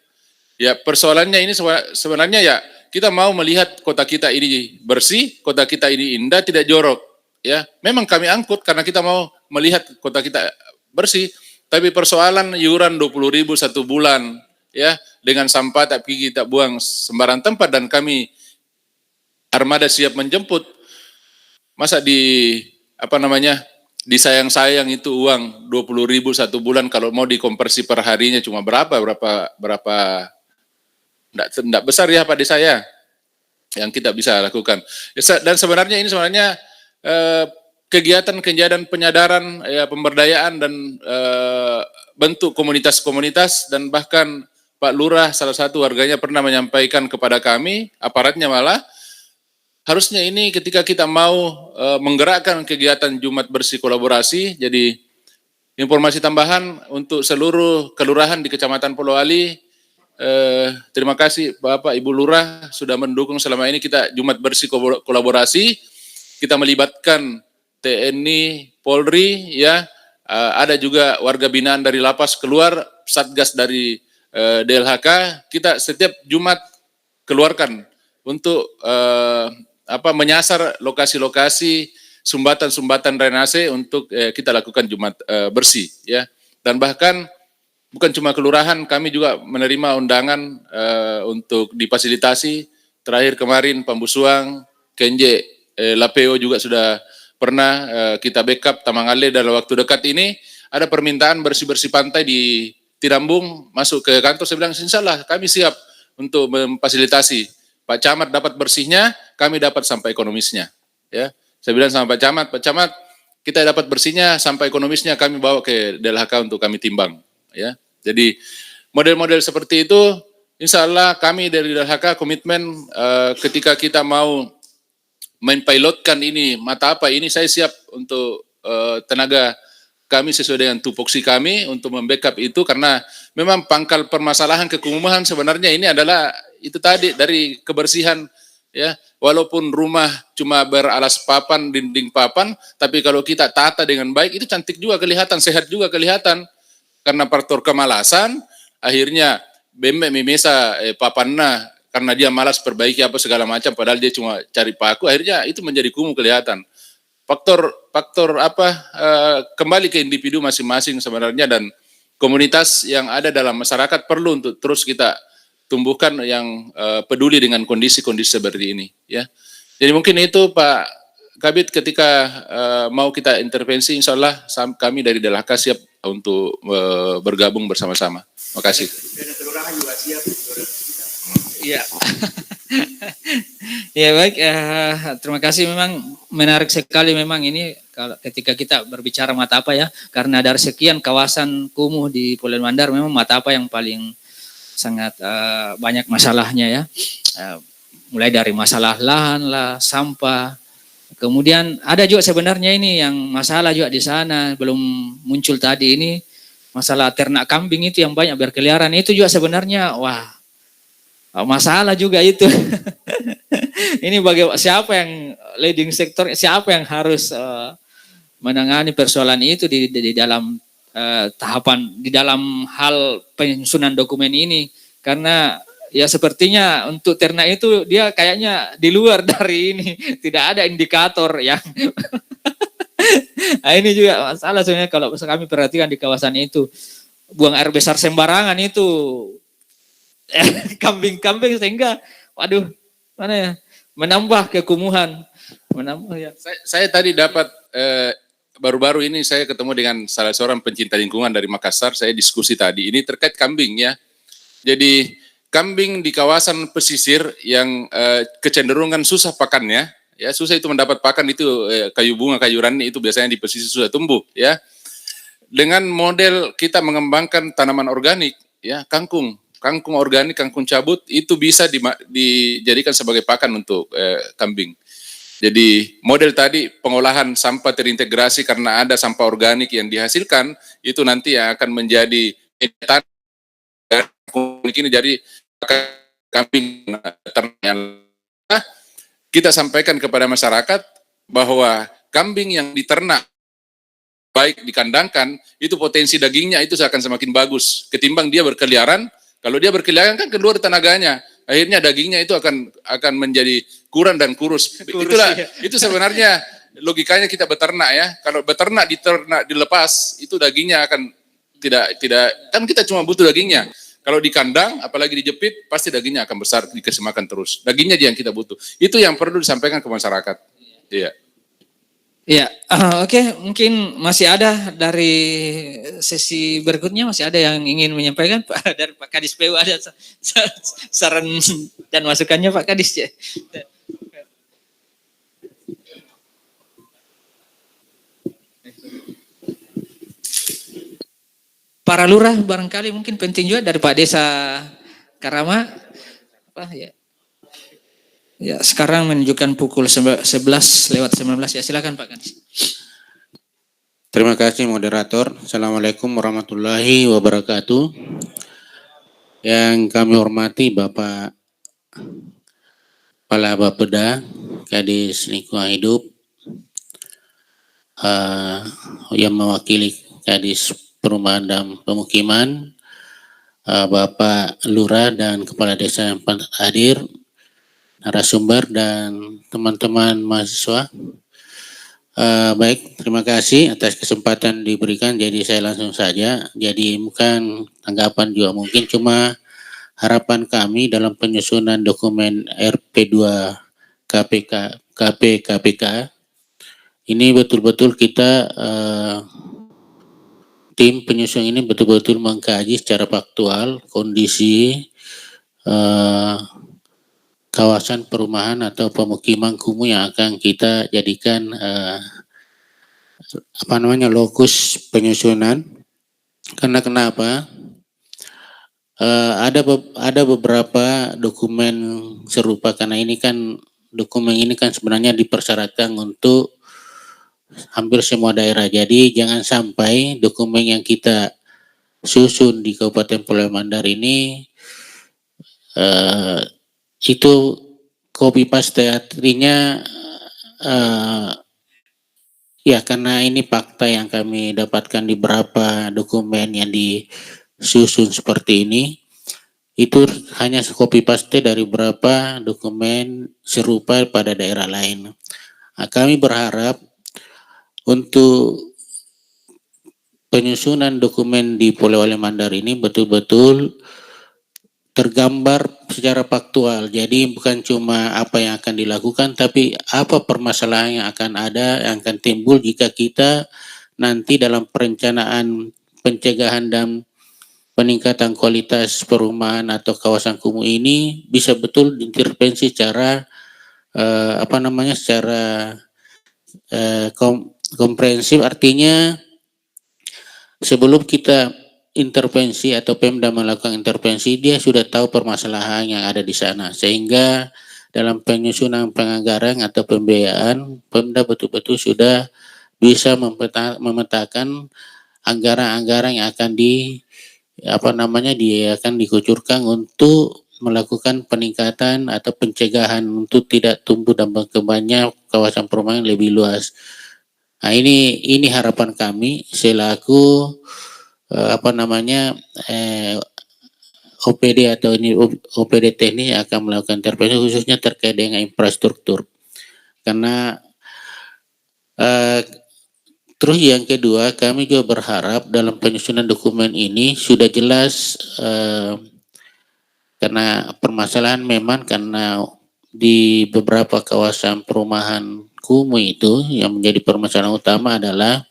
Ya persoalannya ini sebenarnya ya kita mau melihat kota kita ini bersih, kota kita ini indah, tidak jorok, ya. Memang kami angkut karena kita mau melihat kota kita bersih, tapi persoalan iuran 20.000 1 bulan, ya, dengan sampah tapi kita buang sembarang tempat dan kami armada siap menjemput. Masa disayang-sayang itu uang 20.000 1 bulan kalau mau dikonversi per harinya cuma berapa enggak besar ya Pak Desa ya yang kita bisa lakukan. Dan sebenarnya ini kegiatan penyadaran, ya, pemberdayaan dan bentuk komunitas-komunitas dan bahkan Pak Lurah salah satu warganya pernah menyampaikan kepada kami, aparatnya malah, harusnya ini ketika kita mau menggerakkan kegiatan Jumat Bersih Kolaborasi, jadi informasi tambahan untuk seluruh kelurahan di Kecamatan Pulau Ali, terima kasih Bapak Ibu Lurah sudah mendukung selama ini kita Jumat Bersih Kolaborasi, kita melibatkan TNI, Polri, ya, ada juga warga binaan dari lapas keluar, Satgas dari DLHK, kita setiap Jumat keluarkan untuk menyasar lokasi-lokasi sumbatan-sumbatan drainase untuk kita lakukan Jumat bersih ya. Dan bahkan bukan cuma kelurahan, kami juga menerima undangan untuk difasilitasi. Terakhir kemarin Pambusuang, Kenje, Lapeo juga sudah pernah kita backup Tamangale dalam waktu dekat ini. Ada permintaan bersih-bersih pantai di Tirambung, masuk ke kantor, saya bilang insyaallah kami siap untuk memfasilitasi. Pak Camat dapat bersihnya, kami dapat sampai ekonomisnya. Ya, saya bilang sama Pak Camat, kita dapat bersihnya sampai ekonomisnya kami bawa ke DLHK untuk kami timbang. Ya, jadi model-model seperti itu, insya Allah kami dari DLHK komitmen ketika kita mau pilotkan ini mata apa ini, saya siap untuk tenaga kami sesuai dengan tupoksi kami untuk membackup itu, karena memang pangkal permasalahan kekumuhan sebenarnya ini adalah itu tadi dari kebersihan ya. Walaupun rumah cuma beralas papan, dinding papan, tapi kalau kita tata dengan baik itu cantik juga kelihatan, sehat juga kelihatan. Karena faktor kemalasan akhirnya bembek mimesa papanna karena dia malas perbaiki apa segala macam, padahal dia cuma cari paku, akhirnya itu menjadi kumuh kelihatan. Faktor apa kembali ke individu masing-masing sebenarnya, dan komunitas yang ada dalam masyarakat perlu untuk terus kita tumbuhkan yang peduli dengan kondisi-kondisi seperti ini ya. Jadi mungkin itu Pak Kabid, ketika mau kita intervensi, insya Allah kami dari DLHK siap untuk bergabung bersama-sama. Terima kasih. Iya. Ya baik, terima kasih. Memang menarik sekali memang ini kalau ketika kita berbicara mata apa ya, karena dari sekian kawasan kumuh di Pulau Mandar memang mata apa yang paling sangat banyak masalahnya ya. Mulai dari masalah lahan lah, sampah. Kemudian ada juga sebenarnya ini yang masalah juga di sana belum muncul tadi ini, masalah ternak kambing itu yang banyak berkeliaran itu juga sebenarnya wah masalah juga itu. Ini bagaimana, siapa yang leading sektor, siapa yang harus menangani persoalan itu di dalam tahapan, di dalam hal penyusunan dokumen ini. Karena ya sepertinya untuk ternak itu dia kayaknya di luar dari ini, tidak ada indikator yang nah, ini juga masalah sebenarnya kalau kami perhatikan di kawasan itu, buang air besar sembarangan itu. Kambing-kambing sehingga waduh mana ya, menambah kekumuhan, menambah ya. Saya tadi dapat baru-baru ini saya ketemu dengan salah seorang pencinta lingkungan dari Makassar, saya diskusi tadi ini terkait kambing ya. Jadi kambing di kawasan pesisir yang kecenderungan susah pakannya ya, susah itu mendapat pakan itu kayu bunga, kayu rani itu biasanya di pesisir susah tumbuh ya. Dengan model kita mengembangkan tanaman organik ya, kangkung organik, kangkung cabut itu bisa dijadikan sebagai pakan untuk kambing. Jadi model tadi pengolahan sampah terintegrasi karena ada sampah organik yang dihasilkan, itu nanti yang akan menjadi ini jadi kambing ternak. Kita sampaikan kepada masyarakat bahwa kambing yang diternak baik dikandangkan itu potensi dagingnya itu akan semakin bagus ketimbang dia berkeliaran. Kalau dia berkeliaran kan keluar tenaganya, akhirnya dagingnya itu akan menjadi kurang dan kurus. Itulah iya. Itu sebenarnya logikanya kita beternak ya. Kalau beternak dilepas itu dagingnya akan tidak kan kita cuma butuh dagingnya. Kalau di kandang apalagi dijepit pasti dagingnya akan besar, dikasih makan terus. Dagingnya yang kita butuh. Itu yang perlu disampaikan ke masyarakat. Iya. Ya, oke, mungkin masih ada dari sesi berikutnya, masih ada yang ingin menyampaikan Pak, dari Pak Kadis PU ada saran dan masukannya Pak Kadis ya. Para lurah barangkali mungkin penting juga dari Pak Desa Karama apa ya. Ya, sekarang menunjukkan pukul 11:19 ya, silakan Pak Kadis. Terima kasih moderator. Assalamualaikum warahmatullahi wabarakatuh. Yang kami hormati Bapak Kepala Bapeda Kadis Lingkungan Hidup, yang mewakili Kadis Perumahan dan Pemukiman, Bapak Lurah dan Kepala Desa yang hadir, narasumber dan teman-teman mahasiswa. Baik, terima kasih atas kesempatan diberikan. Jadi saya langsung saja. Jadi bukan tanggapan juga mungkin, cuma harapan kami dalam penyusunan dokumen RP2 KPK ini betul-betul kita tim penyusun ini betul-betul mengkaji secara faktual kondisi kawasan perumahan atau pemukiman kumuh yang akan kita jadikan lokus penyusunan. Karena kenapa? Ada beberapa dokumen serupa, karena ini kan dokumen ini kan sebenarnya dipersyaratkan untuk hampir semua daerah. Jadi jangan sampai dokumen yang kita susun di Kabupaten Pulau Mandar ini itu copy paste artinya ya, karena ini fakta yang kami dapatkan di beberapa dokumen yang disusun seperti ini, itu hanya copy paste dari beberapa dokumen serupa pada daerah lain. Nah, kami berharap untuk penyusunan dokumen di Pulau Mandar ini betul-betul tergambar secara faktual. Jadi bukan cuma apa yang akan dilakukan, tapi apa permasalahan yang akan ada, yang akan timbul jika kita nanti dalam perencanaan pencegahan dan peningkatan kualitas perumahan atau kawasan kumuh ini bisa betul diintervensi secara secara komprehensif. Artinya sebelum kita intervensi atau Pemda melakukan intervensi, dia sudah tahu permasalahan yang ada di sana, sehingga dalam penyusunan penganggaran atau pembiayaan Pemda betul-betul sudah bisa memetakan anggaran-anggaran yang akan akan dikucurkan untuk melakukan peningkatan atau pencegahan untuk tidak tumbuh dan berkembangnya kawasan perumahan yang lebih luas. Nah, ini harapan kami selaku OPD atau ini OPD teknis yang akan melakukan intervensi khususnya terkait dengan infrastruktur. Karena terus yang kedua, kami juga berharap dalam penyusunan dokumen ini sudah jelas, karena permasalahan memang karena di beberapa kawasan perumahan kumuh itu yang menjadi permasalahan utama adalah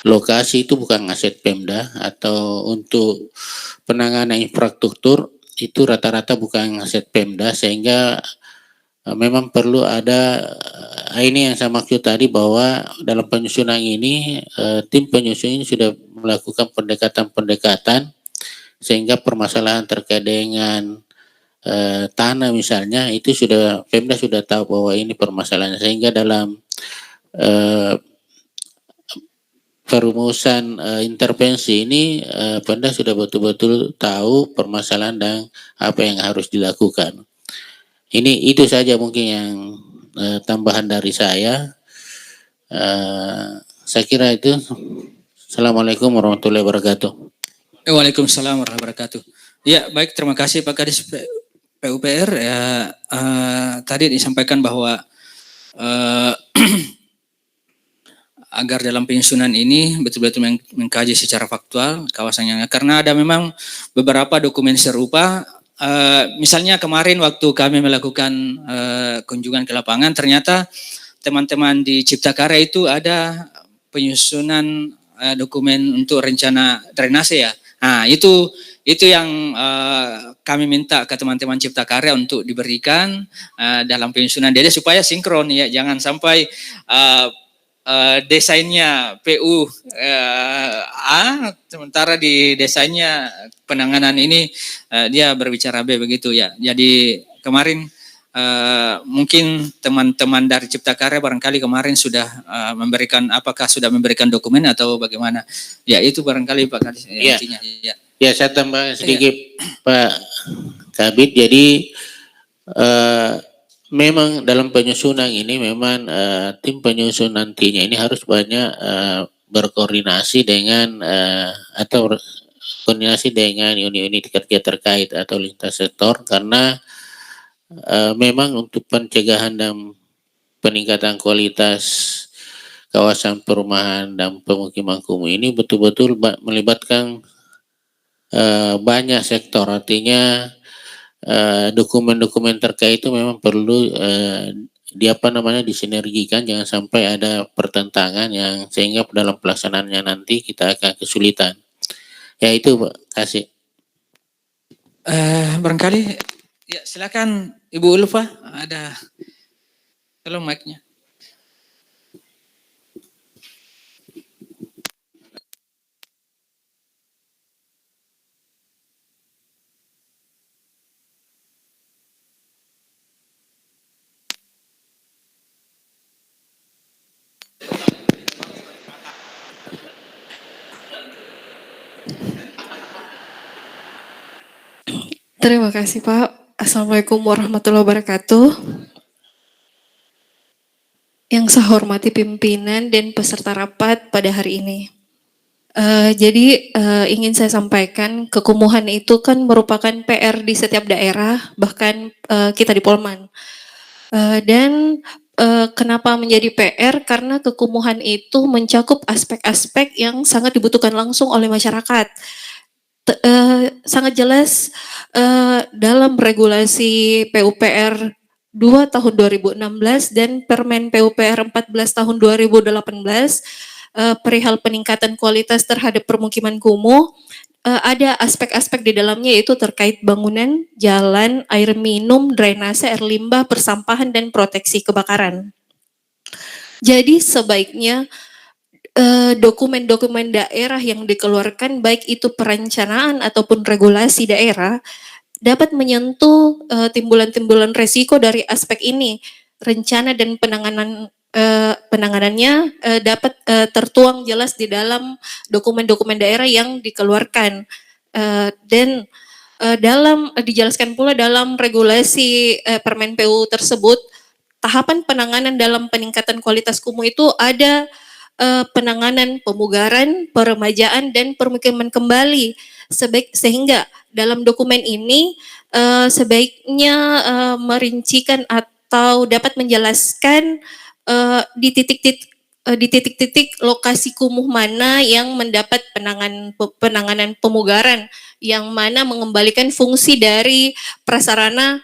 lokasi itu bukan aset Pemda, atau untuk penanganan infrastruktur itu rata-rata bukan aset Pemda, sehingga memang perlu ada ini yang saya maksud tadi, bahwa dalam penyusunan ini tim penyusun ini sudah melakukan pendekatan-pendekatan sehingga permasalahan terkait dengan tanah misalnya itu sudah Pemda sudah tahu bahwa ini permasalahannya, sehingga dalam perumusan intervensi ini Pemda sudah betul-betul tahu permasalahan dan apa yang harus dilakukan. Itu saja mungkin yang tambahan dari saya. Saya kira itu. Assalamualaikum warahmatullahi wabarakatuh. Waalaikumsalam warahmatullahi wabarakatuh. Ya, baik, terima kasih Pak Kadis PUPR. Tadi disampaikan bahwa agar dalam penyusunan ini betul-betul mengkaji secara faktual kawasannya, karena ada memang beberapa dokumen serupa. Misalnya kemarin waktu kami melakukan kunjungan ke lapangan, ternyata teman-teman di Cipta Karya itu ada penyusunan dokumen untuk rencana drainase ya. Nah, itu yang kami minta ke teman-teman Cipta Karya untuk diberikan dalam penyusunan DD supaya sinkron ya, jangan sampai desainnya PU A, sementara di desainnya penanganan ini dia berbicara B, begitu ya. Jadi kemarin mungkin teman-teman dari Cipta Karya barangkali kemarin sudah apakah sudah memberikan dokumen atau bagaimana? Ya, itu barangkali Pak Kadis intinya. Ya, saya tambah sedikit Pak Kabid. Jadi memang dalam penyusunan ini memang tim penyusun nantinya ini harus banyak berkoordinasi dengan atau koordinasi dengan unit-unit kerja terkait atau lintas sektor, karena memang untuk pencegahan dan peningkatan kualitas kawasan perumahan dan pemukiman kumuh ini betul-betul melibatkan banyak sektor, artinya dokumen-dokumen terkait itu memang perlu disinergikan, jangan sampai ada pertentangan yang sehingga dalam pelaksanaannya nanti kita akan kesulitan. Ya itu, Pak. Kasih. Barangkali ya silakan Ibu Ulfa, ada tolong mic-nya. Terima kasih Pak. Assalamualaikum warahmatullahi wabarakatuh. Yang saya hormati pimpinan dan peserta rapat pada hari ini. Jadi ingin saya sampaikan, kekumuhan itu kan merupakan PR di setiap daerah, bahkan kita di Polman. Dan kenapa menjadi PR? Karena kekumuhan itu mencakup aspek-aspek yang sangat dibutuhkan langsung oleh masyarakat. Sangat jelas dalam regulasi PUPR 2 tahun 2016 dan Permen PUPR 14 tahun 2018 perihal peningkatan kualitas terhadap permukiman kumuh, ada aspek-aspek di dalamnya yaitu terkait bangunan, jalan, air minum, drainase, air limbah, persampahan, dan proteksi kebakaran. Jadi sebaiknya dokumen-dokumen daerah yang dikeluarkan, baik itu perencanaan ataupun regulasi daerah, dapat menyentuh timbulan-timbulan resiko dari aspek ini. Rencana dan penanganannya dapat tertuang jelas di dalam dokumen-dokumen daerah yang dikeluarkan. Dan dijelaskan pula dalam regulasi Permen PU tersebut, tahapan penanganan dalam peningkatan kualitas kumuh itu ada penanganan pemugaran, peremajaan, dan permukiman kembali. Sehingga dalam dokumen ini sebaiknya merincikan atau dapat menjelaskan di titik-titik lokasi kumuh mana yang mendapat penanganan pemugaran, yang mana mengembalikan fungsi dari prasarana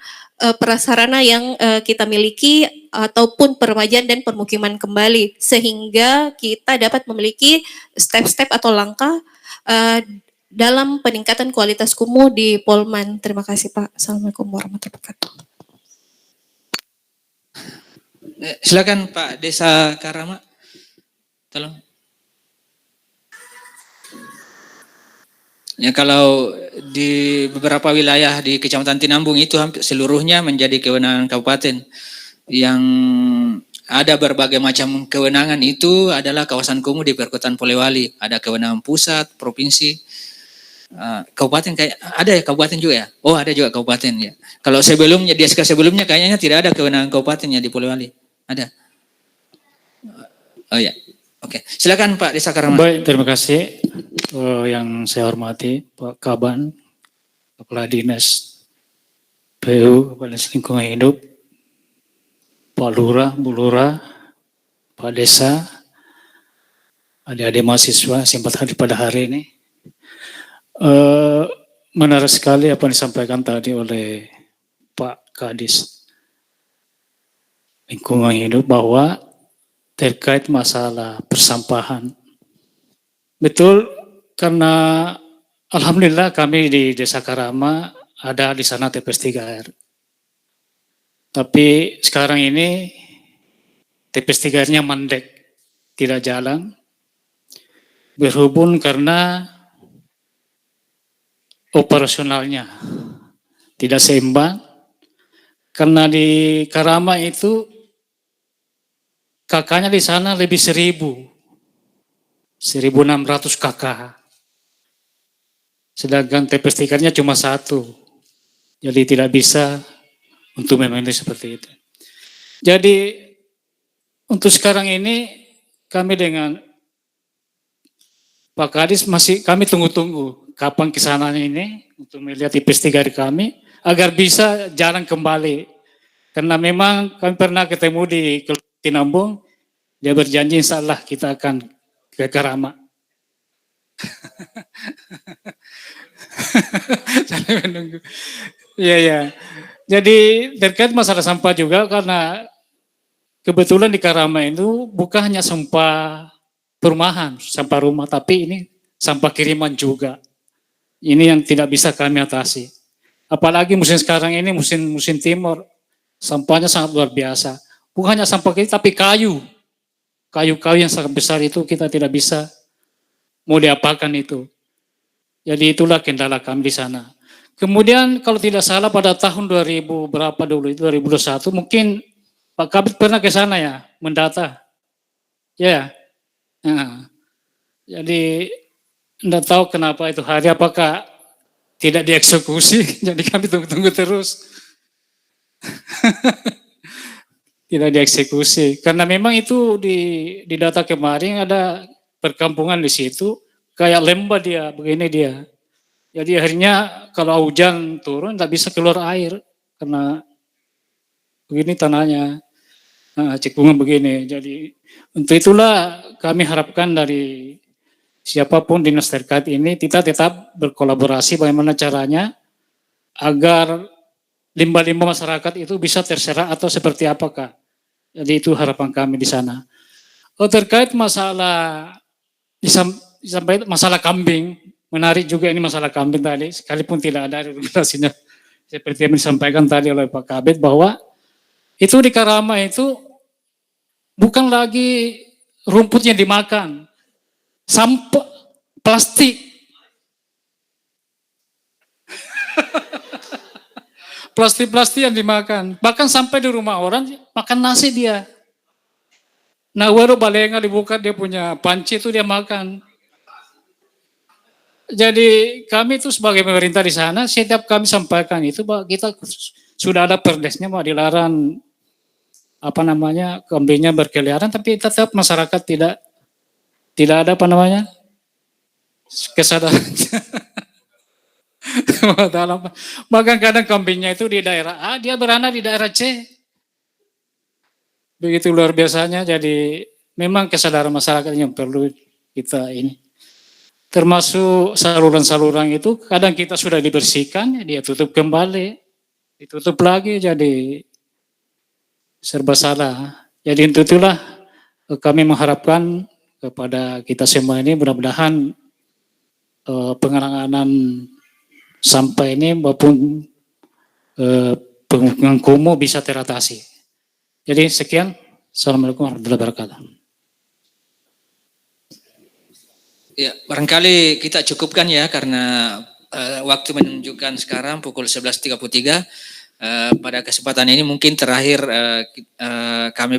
yang kita miliki ataupun peremajaan dan permukiman kembali, sehingga kita dapat memiliki step-step atau langkah dalam peningkatan kualitas kumuh di Polman. Terima kasih Pak. Assalamualaikum warahmatullahi wabarakatuh. Silakan Pak Desa Karama, tolong. Ya, kalau di beberapa wilayah di Kecamatan Tinambung itu hampir seluruhnya menjadi kewenangan kabupaten. Yang ada berbagai macam kewenangan itu adalah kawasan kumuh di Perkotaan Polewali. Ada kewenangan pusat, provinsi, kabupaten, kayak ada ya kabupaten juga ya? Oh, ada juga kabupaten ya. Kalau sebelumnya di SK sebelumnya kayaknya tidak ada kewenangan kabupatennya di Polewali. Ada? Oh ya. Oke, silakan Pak Desa Karama. Baik, terima kasih. Yang saya hormati Pak Kaban, Kepala Dinas PU, Kepala Dinas Lingkungan Hidup, Pak Lurah, Bu Lurah, Pak Desa, adik-adik mahasiswa sempat hadir pada hari ini. Menarik sekali apa yang disampaikan tadi oleh Pak Kadis Lingkungan Hidup bahwa terkait masalah persampahan. Betul, karena alhamdulillah kami di Desa Karama ada di sana TPS 3R. Tapi sekarang ini TPS 3R-nya mandek, tidak jalan. Berhubung karena operasionalnya tidak seimbang. Karena di Karama itu kakaknya di sana lebih 1.600 kakak. Sedangkan TPS 3-nya cuma 1. Jadi tidak bisa untuk memanage seperti itu. Jadi untuk sekarang ini kami dengan Pak Kadis kami tunggu-tunggu kapan kesananya ini untuk melihat TPS 3 kami agar bisa jalan kembali. Karena memang kami pernah ketemu di Tinambung, dia berjanji insya Allah kita akan ke Karama. Sambil menunggu. Iya, ya. Jadi terkait masalah sampah juga, karena kebetulan di Karama itu bukan hanya sampah perumahan, sampah rumah, tapi ini sampah kiriman juga. Ini yang tidak bisa kami atasi. Apalagi musim sekarang ini, musim timur, sampahnya sangat luar biasa. Bukan hanya sampah kita, tapi kayu. Kayu-kayu yang sangat besar itu kita tidak bisa mau diapakan itu. Jadi itulah kendala kami di sana. Kemudian kalau tidak salah pada tahun 2000 berapa dulu itu 2021 mungkin Pak Kabit pernah ke sana ya mendata. Ya. Nah, jadi tidak tahu kenapa itu hari apakah tidak dieksekusi, jadi kami tunggu-tunggu terus. Tidak dieksekusi karena memang itu di data kemarin ada perkampungan di situ kayak lembah dia begini dia. Jadi akhirnya kalau hujan turun nggak bisa keluar air karena begini tanahnya, cekungan begini. Jadi untuk itulah kami harapkan dari siapapun dinas terkait ini kita tetap berkolaborasi bagaimana caranya agar limbah-limbah masyarakat itu bisa terserap atau seperti apakah. Jadi itu harapan kami di sana. Terkait masalah sampai masalah kambing, menarik juga ini masalah kambing tadi, sekalipun tidak ada regulasinya seperti yang disampaikan tadi oleh Pak Kabit bahwa itu di Karama itu bukan lagi rumput yang dimakan, sampah plastik. Plastik-plastik yang dimakan. Bahkan sampai di rumah orang makan nasi dia. Nah, baru balenga dibuka dia punya panci itu dia makan. Jadi kami itu sebagai pemerintah di sana setiap kami sampaikan itu bahwa kita sudah ada perdesnya bahwa dilarang kambingnya berkeliaran, tapi tetap masyarakat tidak ada kesadaran. Bahkan kadang kambingnya itu di daerah A, dia beranak di daerah C. Begitu luar biasanya, jadi memang kesadaran masyarakat yang perlu kita ini. Termasuk saluran-saluran itu kadang kita sudah dibersihkan, dia tutup kembali, ditutup lagi, jadi serba salah. Jadi itulah kami mengharapkan kepada kita semua ini mudah-mudahan penanganan sampah ini maupun pemukiman kumuh bisa teratasi. Jadi sekian. Assalamualaikum warahmatullahi wabarakatuh. Ya, barangkali kita cukupkan ya karena waktu menunjukkan sekarang pukul 11.33. Pada kesempatan ini mungkin terakhir kami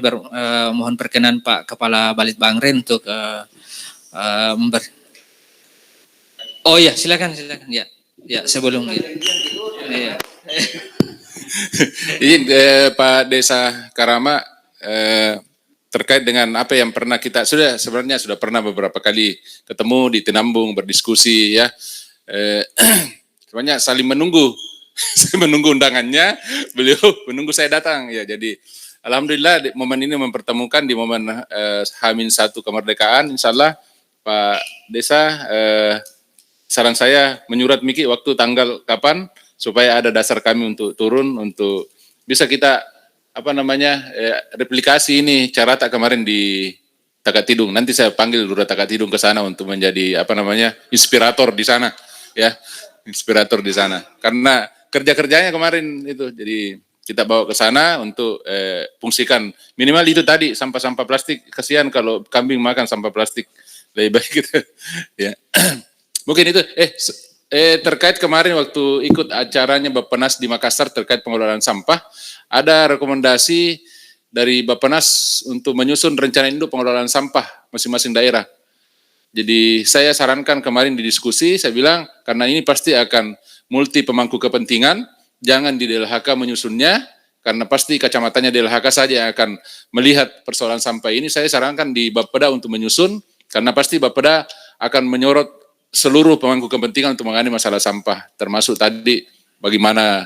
mohon perkenan Pak Kepala Balit Bangren untuk Oh ya, silakan ya. Ya, sebelum ya. Izin Pak Desa Karama terkait dengan apa yang pernah kita sebenarnya sudah pernah beberapa kali ketemu di Tinambung berdiskusi ya. Sebenarnya saling menunggu. Saya menunggu undangannya, beliau menunggu saya datang ya. Jadi alhamdulillah momen ini mempertemukan di momen H-1 kemerdekaan. Insyaallah Pak Desa saran saya menyurat Miki waktu tanggal kapan supaya ada dasar kami untuk turun untuk bisa kita replikasi ini cara tak kemarin di Takatidung. Nanti saya panggil Lurah Takatidung ke sana untuk menjadi inspirator di sana ya, inspirator di sana. Karena kerja-kerjanya kemarin itu jadi kita bawa ke sana untuk fungsikan minimal itu tadi sampah-sampah plastik. Kasihan kalau kambing makan sampah plastik, lebih baik gitu ya. Mungkin itu terkait kemarin waktu ikut acaranya Bappenas di Makassar terkait pengelolaan sampah, ada rekomendasi dari Bappenas untuk menyusun rencana induk pengelolaan sampah masing-masing daerah. Jadi saya sarankan kemarin di diskusi, saya bilang karena ini pasti akan multi pemangku kepentingan, jangan di DLHK menyusunnya, karena pasti kacamatanya DLHK saja yang akan melihat persoalan sampah ini. Saya sarankan di Bapeda untuk menyusun, karena pasti Bapeda akan menyorot seluruh pemangku kepentingan untuk menangani masalah sampah, termasuk tadi bagaimana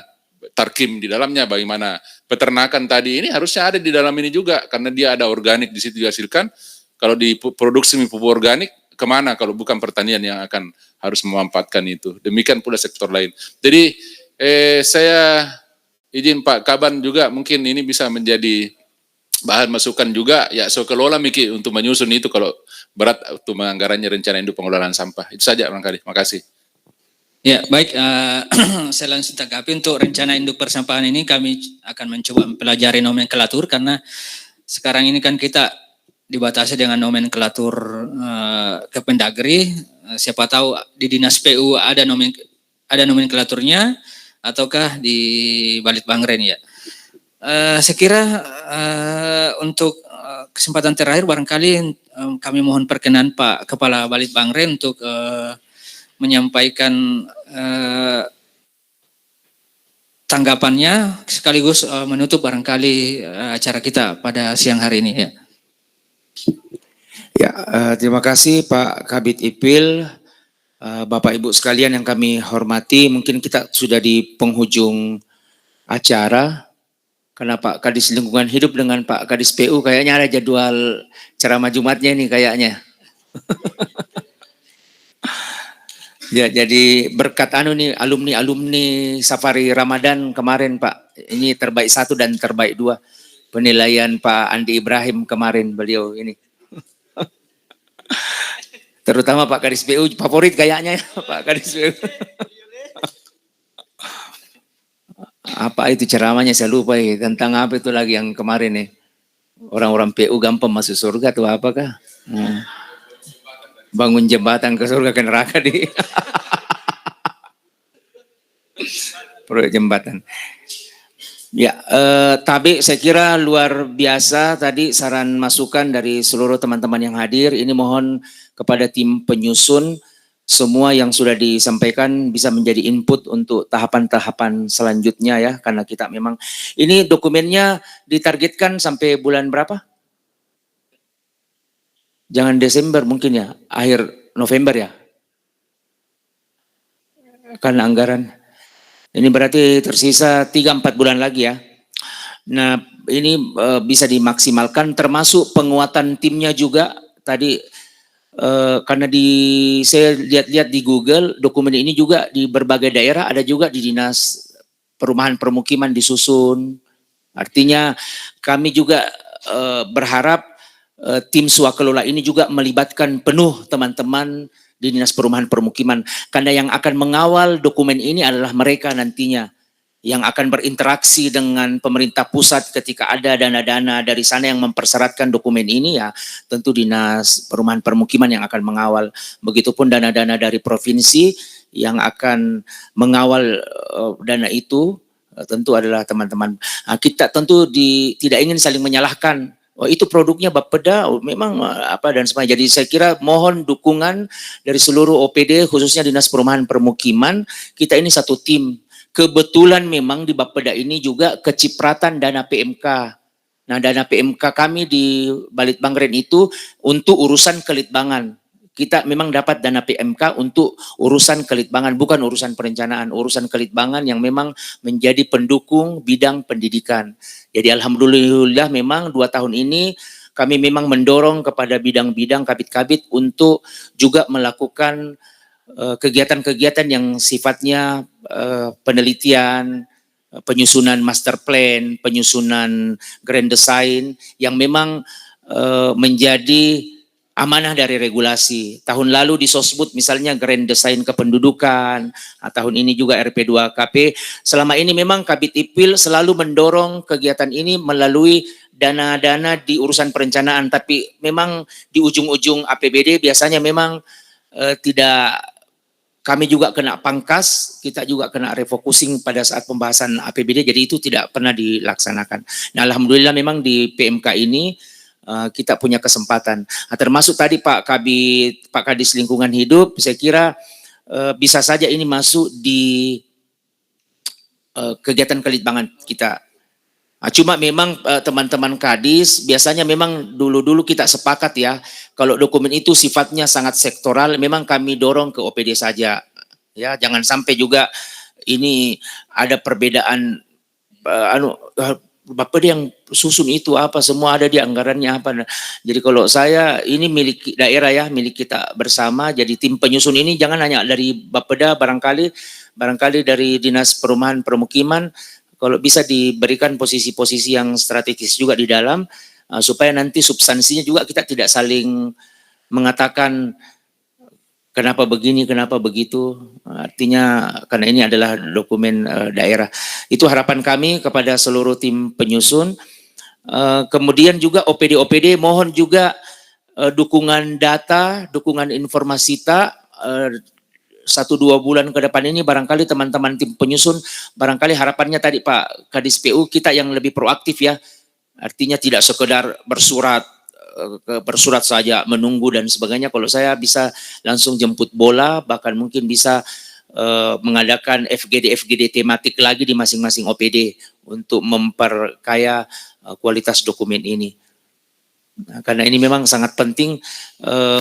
tarkim di dalamnya, bagaimana peternakan tadi ini harusnya ada di dalam ini juga, karena dia ada organik di situ dihasilkan. Kalau diproduksi pupuk organik, kemana kalau bukan pertanian yang akan harus memanfaatkan itu. Demikian pula sektor lain. Jadi saya izin Pak Kaban juga mungkin ini bisa menjadi bahan masukan juga ya, so kelola Miki untuk menyusun itu kalau berat untuk menganggarannya rencana induk pengelolaan sampah. Itu saja barangkali. Makasih. Ya, baik. Saya langsung tanggapi untuk rencana induk persampahan ini kami akan mencoba mempelajari nomenklatur karena sekarang ini kan kita dibatasi dengan nomenklatur Kependagri. Siapa tahu di Dinas PU ada nomenklaturnya ataukah di Balitbangren ya. Saya kira untuk kesempatan terakhir barangkali kami mohon perkenan Pak Kepala Balitbangren untuk menyampaikan tanggapannya sekaligus menutup barangkali acara kita pada siang hari ini ya. Ya, terima kasih Pak Kabid Ipil, Bapak Ibu sekalian yang kami hormati. Mungkin kita sudah di penghujung acara karena Pak Kadis Lingkungan Hidup dengan Pak Kadis PU kayaknya ada jadwal ceramah Jumatnya ini kayaknya. Ya, jadi berkat nih alumni Safari Ramadan kemarin Pak, ini terbaik 1 dan terbaik 2 penilaian Pak Andi Ibrahim kemarin beliau ini. Terutama Pak Kadis PU favorit kayaknya Pak Kadis PU. Apa itu ceramahnya saya lupa ya, tentang apa itu lagi yang kemarin nih. Orang-orang PU gampang masuk surga atau apakah? Bangun jembatan ke surga ke neraka di proyek jembatan. Ya, tapi saya kira luar biasa tadi saran masukan dari seluruh teman-teman yang hadir. Ini mohon kepada tim penyusun semua yang sudah disampaikan bisa menjadi input untuk tahapan-tahapan selanjutnya ya, karena kita memang ini dokumennya ditargetkan sampai bulan berapa? Jangan Desember mungkin ya, akhir November ya. Karena anggaran. Ini berarti tersisa 3-4 bulan lagi ya. Nah ini bisa dimaksimalkan termasuk penguatan timnya juga. Tadi karena saya lihat-lihat di Google dokumen ini juga di berbagai daerah, ada juga di Dinas Perumahan Permukiman disusun. Artinya kami juga berharap tim swakelola ini juga melibatkan penuh teman-teman di Dinas Perumahan Permukiman, karena yang akan mengawal dokumen ini adalah mereka nantinya yang akan berinteraksi dengan pemerintah pusat ketika ada dana-dana dari sana yang mempersyaratkan dokumen ini ya, tentu Dinas Perumahan Permukiman yang akan mengawal. Begitupun dana-dana dari provinsi yang akan mengawal dana itu tentu adalah teman-teman. Nah, kita tentu tidak ingin saling menyalahkan. Oh, itu produknya Bapeda, memang apa dan sebagainya. Jadi saya kira mohon dukungan dari seluruh OPD khususnya Dinas Perumahan Permukiman. Kita ini satu tim. Kebetulan memang di Bapeda ini juga kecipratan dana PMK. Nah, dana PMK kami di Balitbangren itu untuk urusan kelitbangan. Kita memang dapat dana PMK untuk urusan kelitbangan, bukan urusan perencanaan, urusan kelitbangan yang memang menjadi pendukung bidang pendidikan. Jadi alhamdulillah memang 2 tahun ini kami memang mendorong kepada bidang-bidang kabit-kabit untuk juga melakukan kegiatan-kegiatan yang sifatnya penelitian, penyusunan master plan, penyusunan grand design yang memang menjadi amanah dari regulasi. Tahun lalu di Sosbud misalnya grand design kependudukan, tahun ini juga RP2KP. Selama ini memang Kabit Ipil selalu mendorong kegiatan ini melalui dana-dana di urusan perencanaan, tapi memang di ujung-ujung APBD biasanya memang tidak, kami juga kena pangkas, kita juga kena refocusing pada saat pembahasan APBD, jadi itu tidak pernah dilaksanakan. Nah alhamdulillah memang di PMK ini kita punya kesempatan. Nah, termasuk tadi Pak Kadis Lingkungan Hidup, saya kira bisa saja ini masuk di kegiatan kelitbangan kita. Nah, cuma memang teman-teman Kadis biasanya memang dulu-dulu kita sepakat ya, kalau dokumen itu sifatnya sangat sektoral, memang kami dorong ke OPD saja. Ya, jangan sampai juga ini ada perbedaan Bapeda yang susun itu apa, semua ada di anggarannya apa. Nah, jadi kalau saya ini milik daerah ya, milik kita bersama. Jadi tim penyusun ini jangan hanya dari Bapeda, barangkali dari Dinas Perumahan Permukiman, kalau bisa diberikan posisi-posisi yang strategis juga di dalam, supaya nanti substansinya juga kita tidak saling mengatakan kenapa begini, kenapa begitu. Artinya karena ini adalah dokumen daerah. Itu harapan kami kepada seluruh tim penyusun. Kemudian juga OPD mohon juga dukungan data, dukungan informasi 1-2 bulan ke depan ini barangkali teman-teman tim penyusun, barangkali harapannya tadi Pak Kadis PU kita yang lebih proaktif ya. Artinya tidak sekedar bersurat saja, menunggu dan sebagainya. Kalau saya bisa langsung jemput bola, bahkan mungkin bisa mengadakan FGD tematik lagi di masing-masing OPD untuk memperkaya kualitas dokumen ini. Nah, karena ini memang sangat penting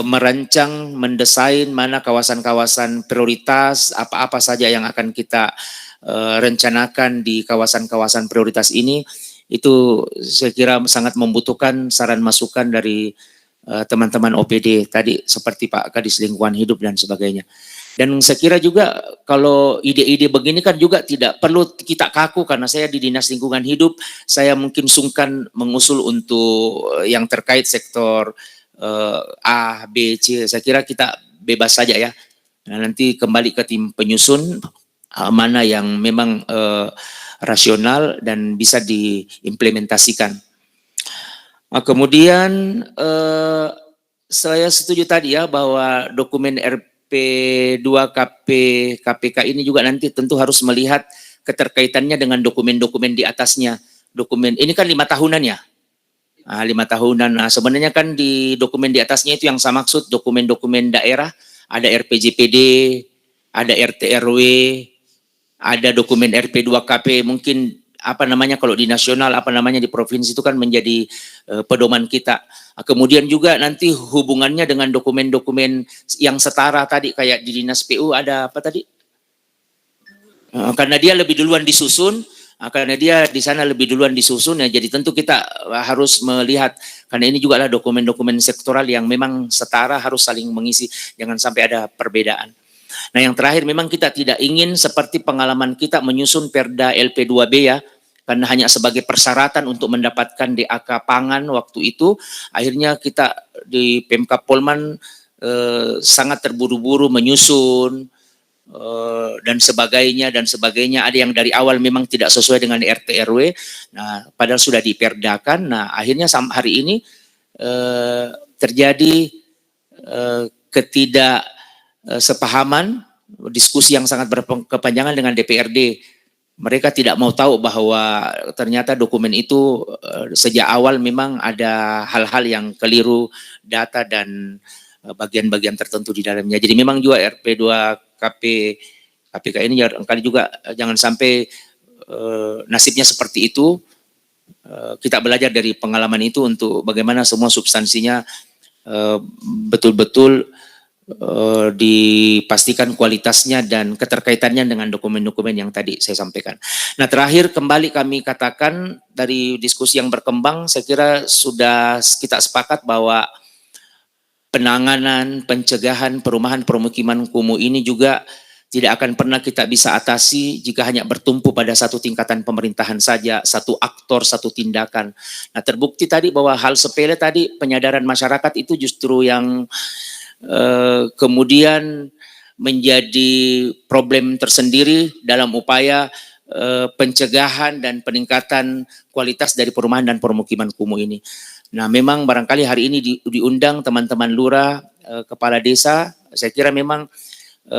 merancang, mendesain mana kawasan-kawasan prioritas, apa-apa saja yang akan kita rencanakan di kawasan-kawasan prioritas ini. Itu saya kira sangat membutuhkan saran masukan dari teman-teman OPD tadi seperti Pak Kadis Lingkungan Hidup dan sebagainya. Dan saya kira juga kalau ide-ide begini kan juga tidak perlu kita kaku, karena saya di Dinas Lingkungan Hidup, saya mungkin sungkan mengusul untuk yang terkait sektor A, B, C. Saya kira kita bebas saja ya. Nah, nanti kembali ke tim penyusun mana yang memang rasional dan bisa diimplementasikan. Kemudian saya setuju tadi ya bahwa dokumen RP2 KPK ini juga nanti tentu harus melihat keterkaitannya dengan dokumen-dokumen di atasnya. Dokumen ini kan 5 tahunan ya. 5 tahunan. Nah, sebenarnya kan di dokumen di atasnya itu yang saya maksud dokumen-dokumen daerah, ada RPJPD, ada RT/RW, ada dokumen RP2KP, mungkin apa namanya kalau di nasional, apa namanya di provinsi itu kan menjadi pedoman kita. Kemudian juga nanti hubungannya dengan dokumen-dokumen yang setara tadi, kayak di Dinas PU ada apa tadi? Karena dia lebih duluan disusun, karena dia di sana lebih duluan disusun ya, jadi tentu kita harus melihat, karena ini juga adalah dokumen-dokumen sektoral yang memang setara, harus saling mengisi, jangan sampai ada perbedaan. Nah, yang terakhir memang kita tidak ingin seperti pengalaman kita menyusun Perda LP2B ya, karena hanya sebagai persyaratan untuk mendapatkan DAK pangan waktu itu, akhirnya kita di Pemkab Polman sangat terburu-buru menyusun dan sebagainya. Ada yang dari awal memang tidak sesuai dengan RT/RW, nah padahal sudah diperdakan. Nah, akhirnya hari ini terjadi ketidaksepahaman, diskusi yang sangat berkepanjangan dengan DPRD. Mereka tidak mau tahu bahwa ternyata dokumen itu sejak awal memang ada hal-hal yang keliru, data dan bagian-bagian tertentu di dalamnya. Jadi memang juga KPK ini kali juga jangan sampai nasibnya seperti itu. Kita belajar dari pengalaman itu untuk bagaimana semua substansinya betul-betul dipastikan kualitasnya dan keterkaitannya dengan dokumen-dokumen yang tadi saya sampaikan. Nah, terakhir kembali kami katakan dari diskusi yang berkembang, saya kira sudah kita sepakat bahwa penanganan, pencegahan perumahan permukiman kumuh ini juga tidak akan pernah kita bisa atasi jika hanya bertumpu pada satu tingkatan pemerintahan saja, satu aktor, satu tindakan. Nah, terbukti tadi bahwa hal sepele tadi, penyadaran masyarakat itu justru yang kemudian menjadi problem tersendiri dalam upaya pencegahan dan peningkatan kualitas dari perumahan dan permukiman kumuh ini. Nah, memang barangkali hari ini diundang teman-teman lurah, kepala desa, saya kira memang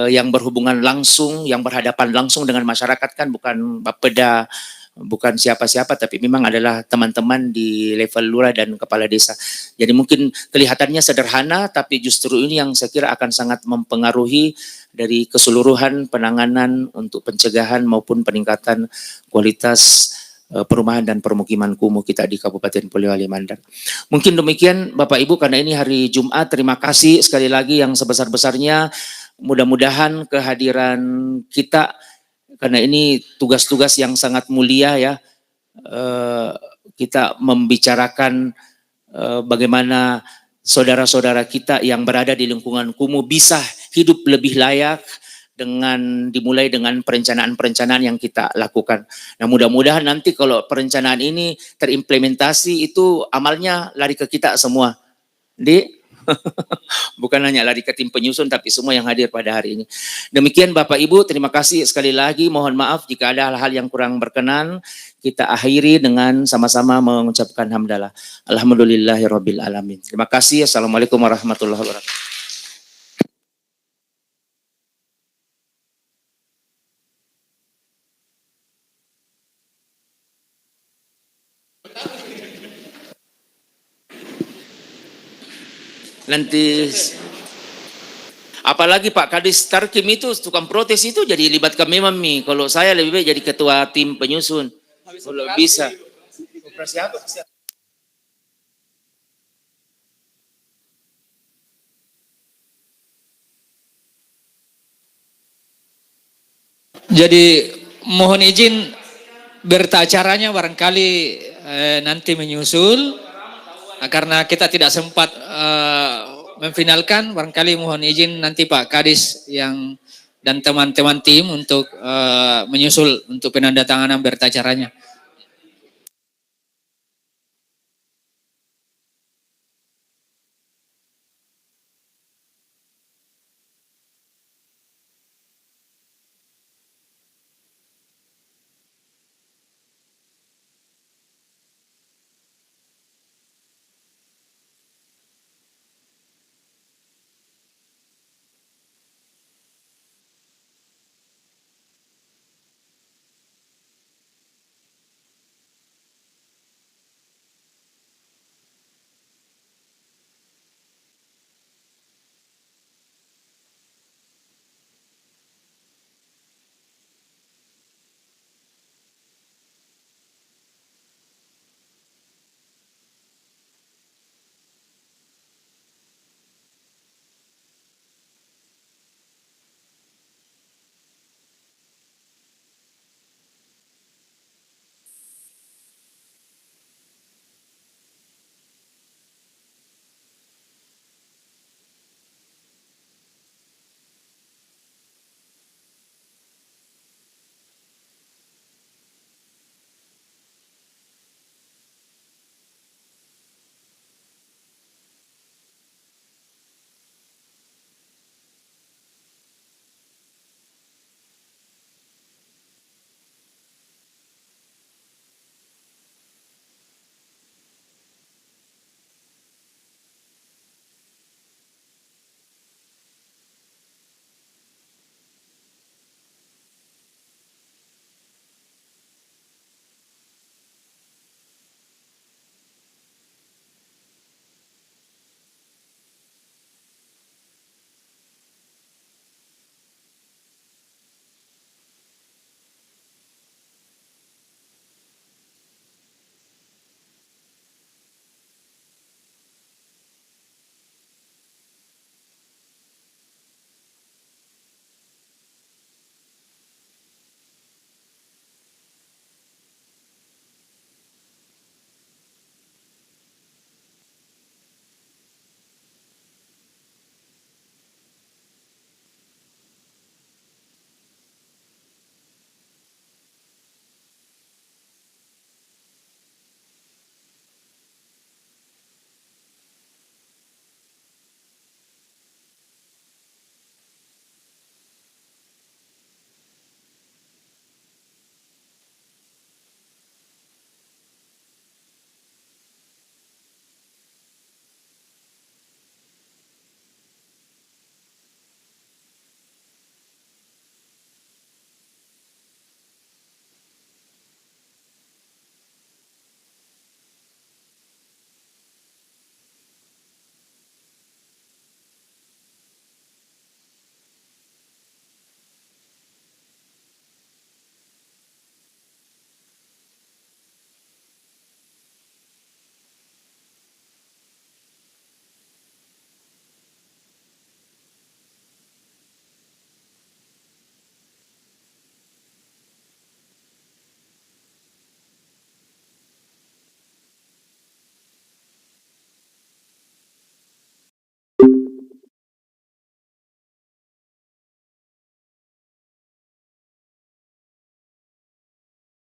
yang berhubungan langsung, yang berhadapan langsung dengan masyarakat kan bukan Bapeda, bukan siapa-siapa, tapi memang adalah teman-teman di level lurah dan kepala desa. Jadi mungkin kelihatannya sederhana, tapi justru ini yang saya kira akan sangat mempengaruhi dari keseluruhan penanganan untuk pencegahan maupun peningkatan kualitas perumahan dan permukiman kumuh kita di Kabupaten Polewali Mandar. Mungkin demikian Bapak Ibu, karena ini hari Jumat. Terima kasih sekali lagi yang sebesar-besarnya. Mudah-mudahan kehadiran kita karena ini tugas-tugas yang sangat mulia ya. Kita membicarakan bagaimana saudara-saudara kita yang berada di lingkungan kumuh bisa hidup lebih layak dengan dimulai dengan perencanaan-perencanaan yang kita lakukan. Nah, mudah-mudahan nanti kalau perencanaan ini terimplementasi itu amalnya lari ke kita semua. Bukan hanya lari ke tim penyusun tapi semua yang hadir pada hari ini. Demikian Bapak Ibu, terima kasih sekali lagi. Mohon maaf jika ada hal-hal yang kurang berkenan. Kita akhiri dengan sama-sama mengucapkan hamdalah. Alhamdulillahirabbil alamin. Terima kasih. Assalamualaikum warahmatullahi wabarakatuh. Nanti apalagi Pak Kadis Tarkim itu tukang protes itu jadi libatkan memang nih. Kalau saya lebih baik jadi ketua tim penyusun. Kalau bisa. Operasi apa? Jadi mohon izin berita acaranya barangkali nanti menyusul. Karena kita tidak sempat memfinalkan, barangkali mohon izin nanti Pak Kadis yang dan teman-teman tim untuk menyusul untuk penandatanganan berita acaranya.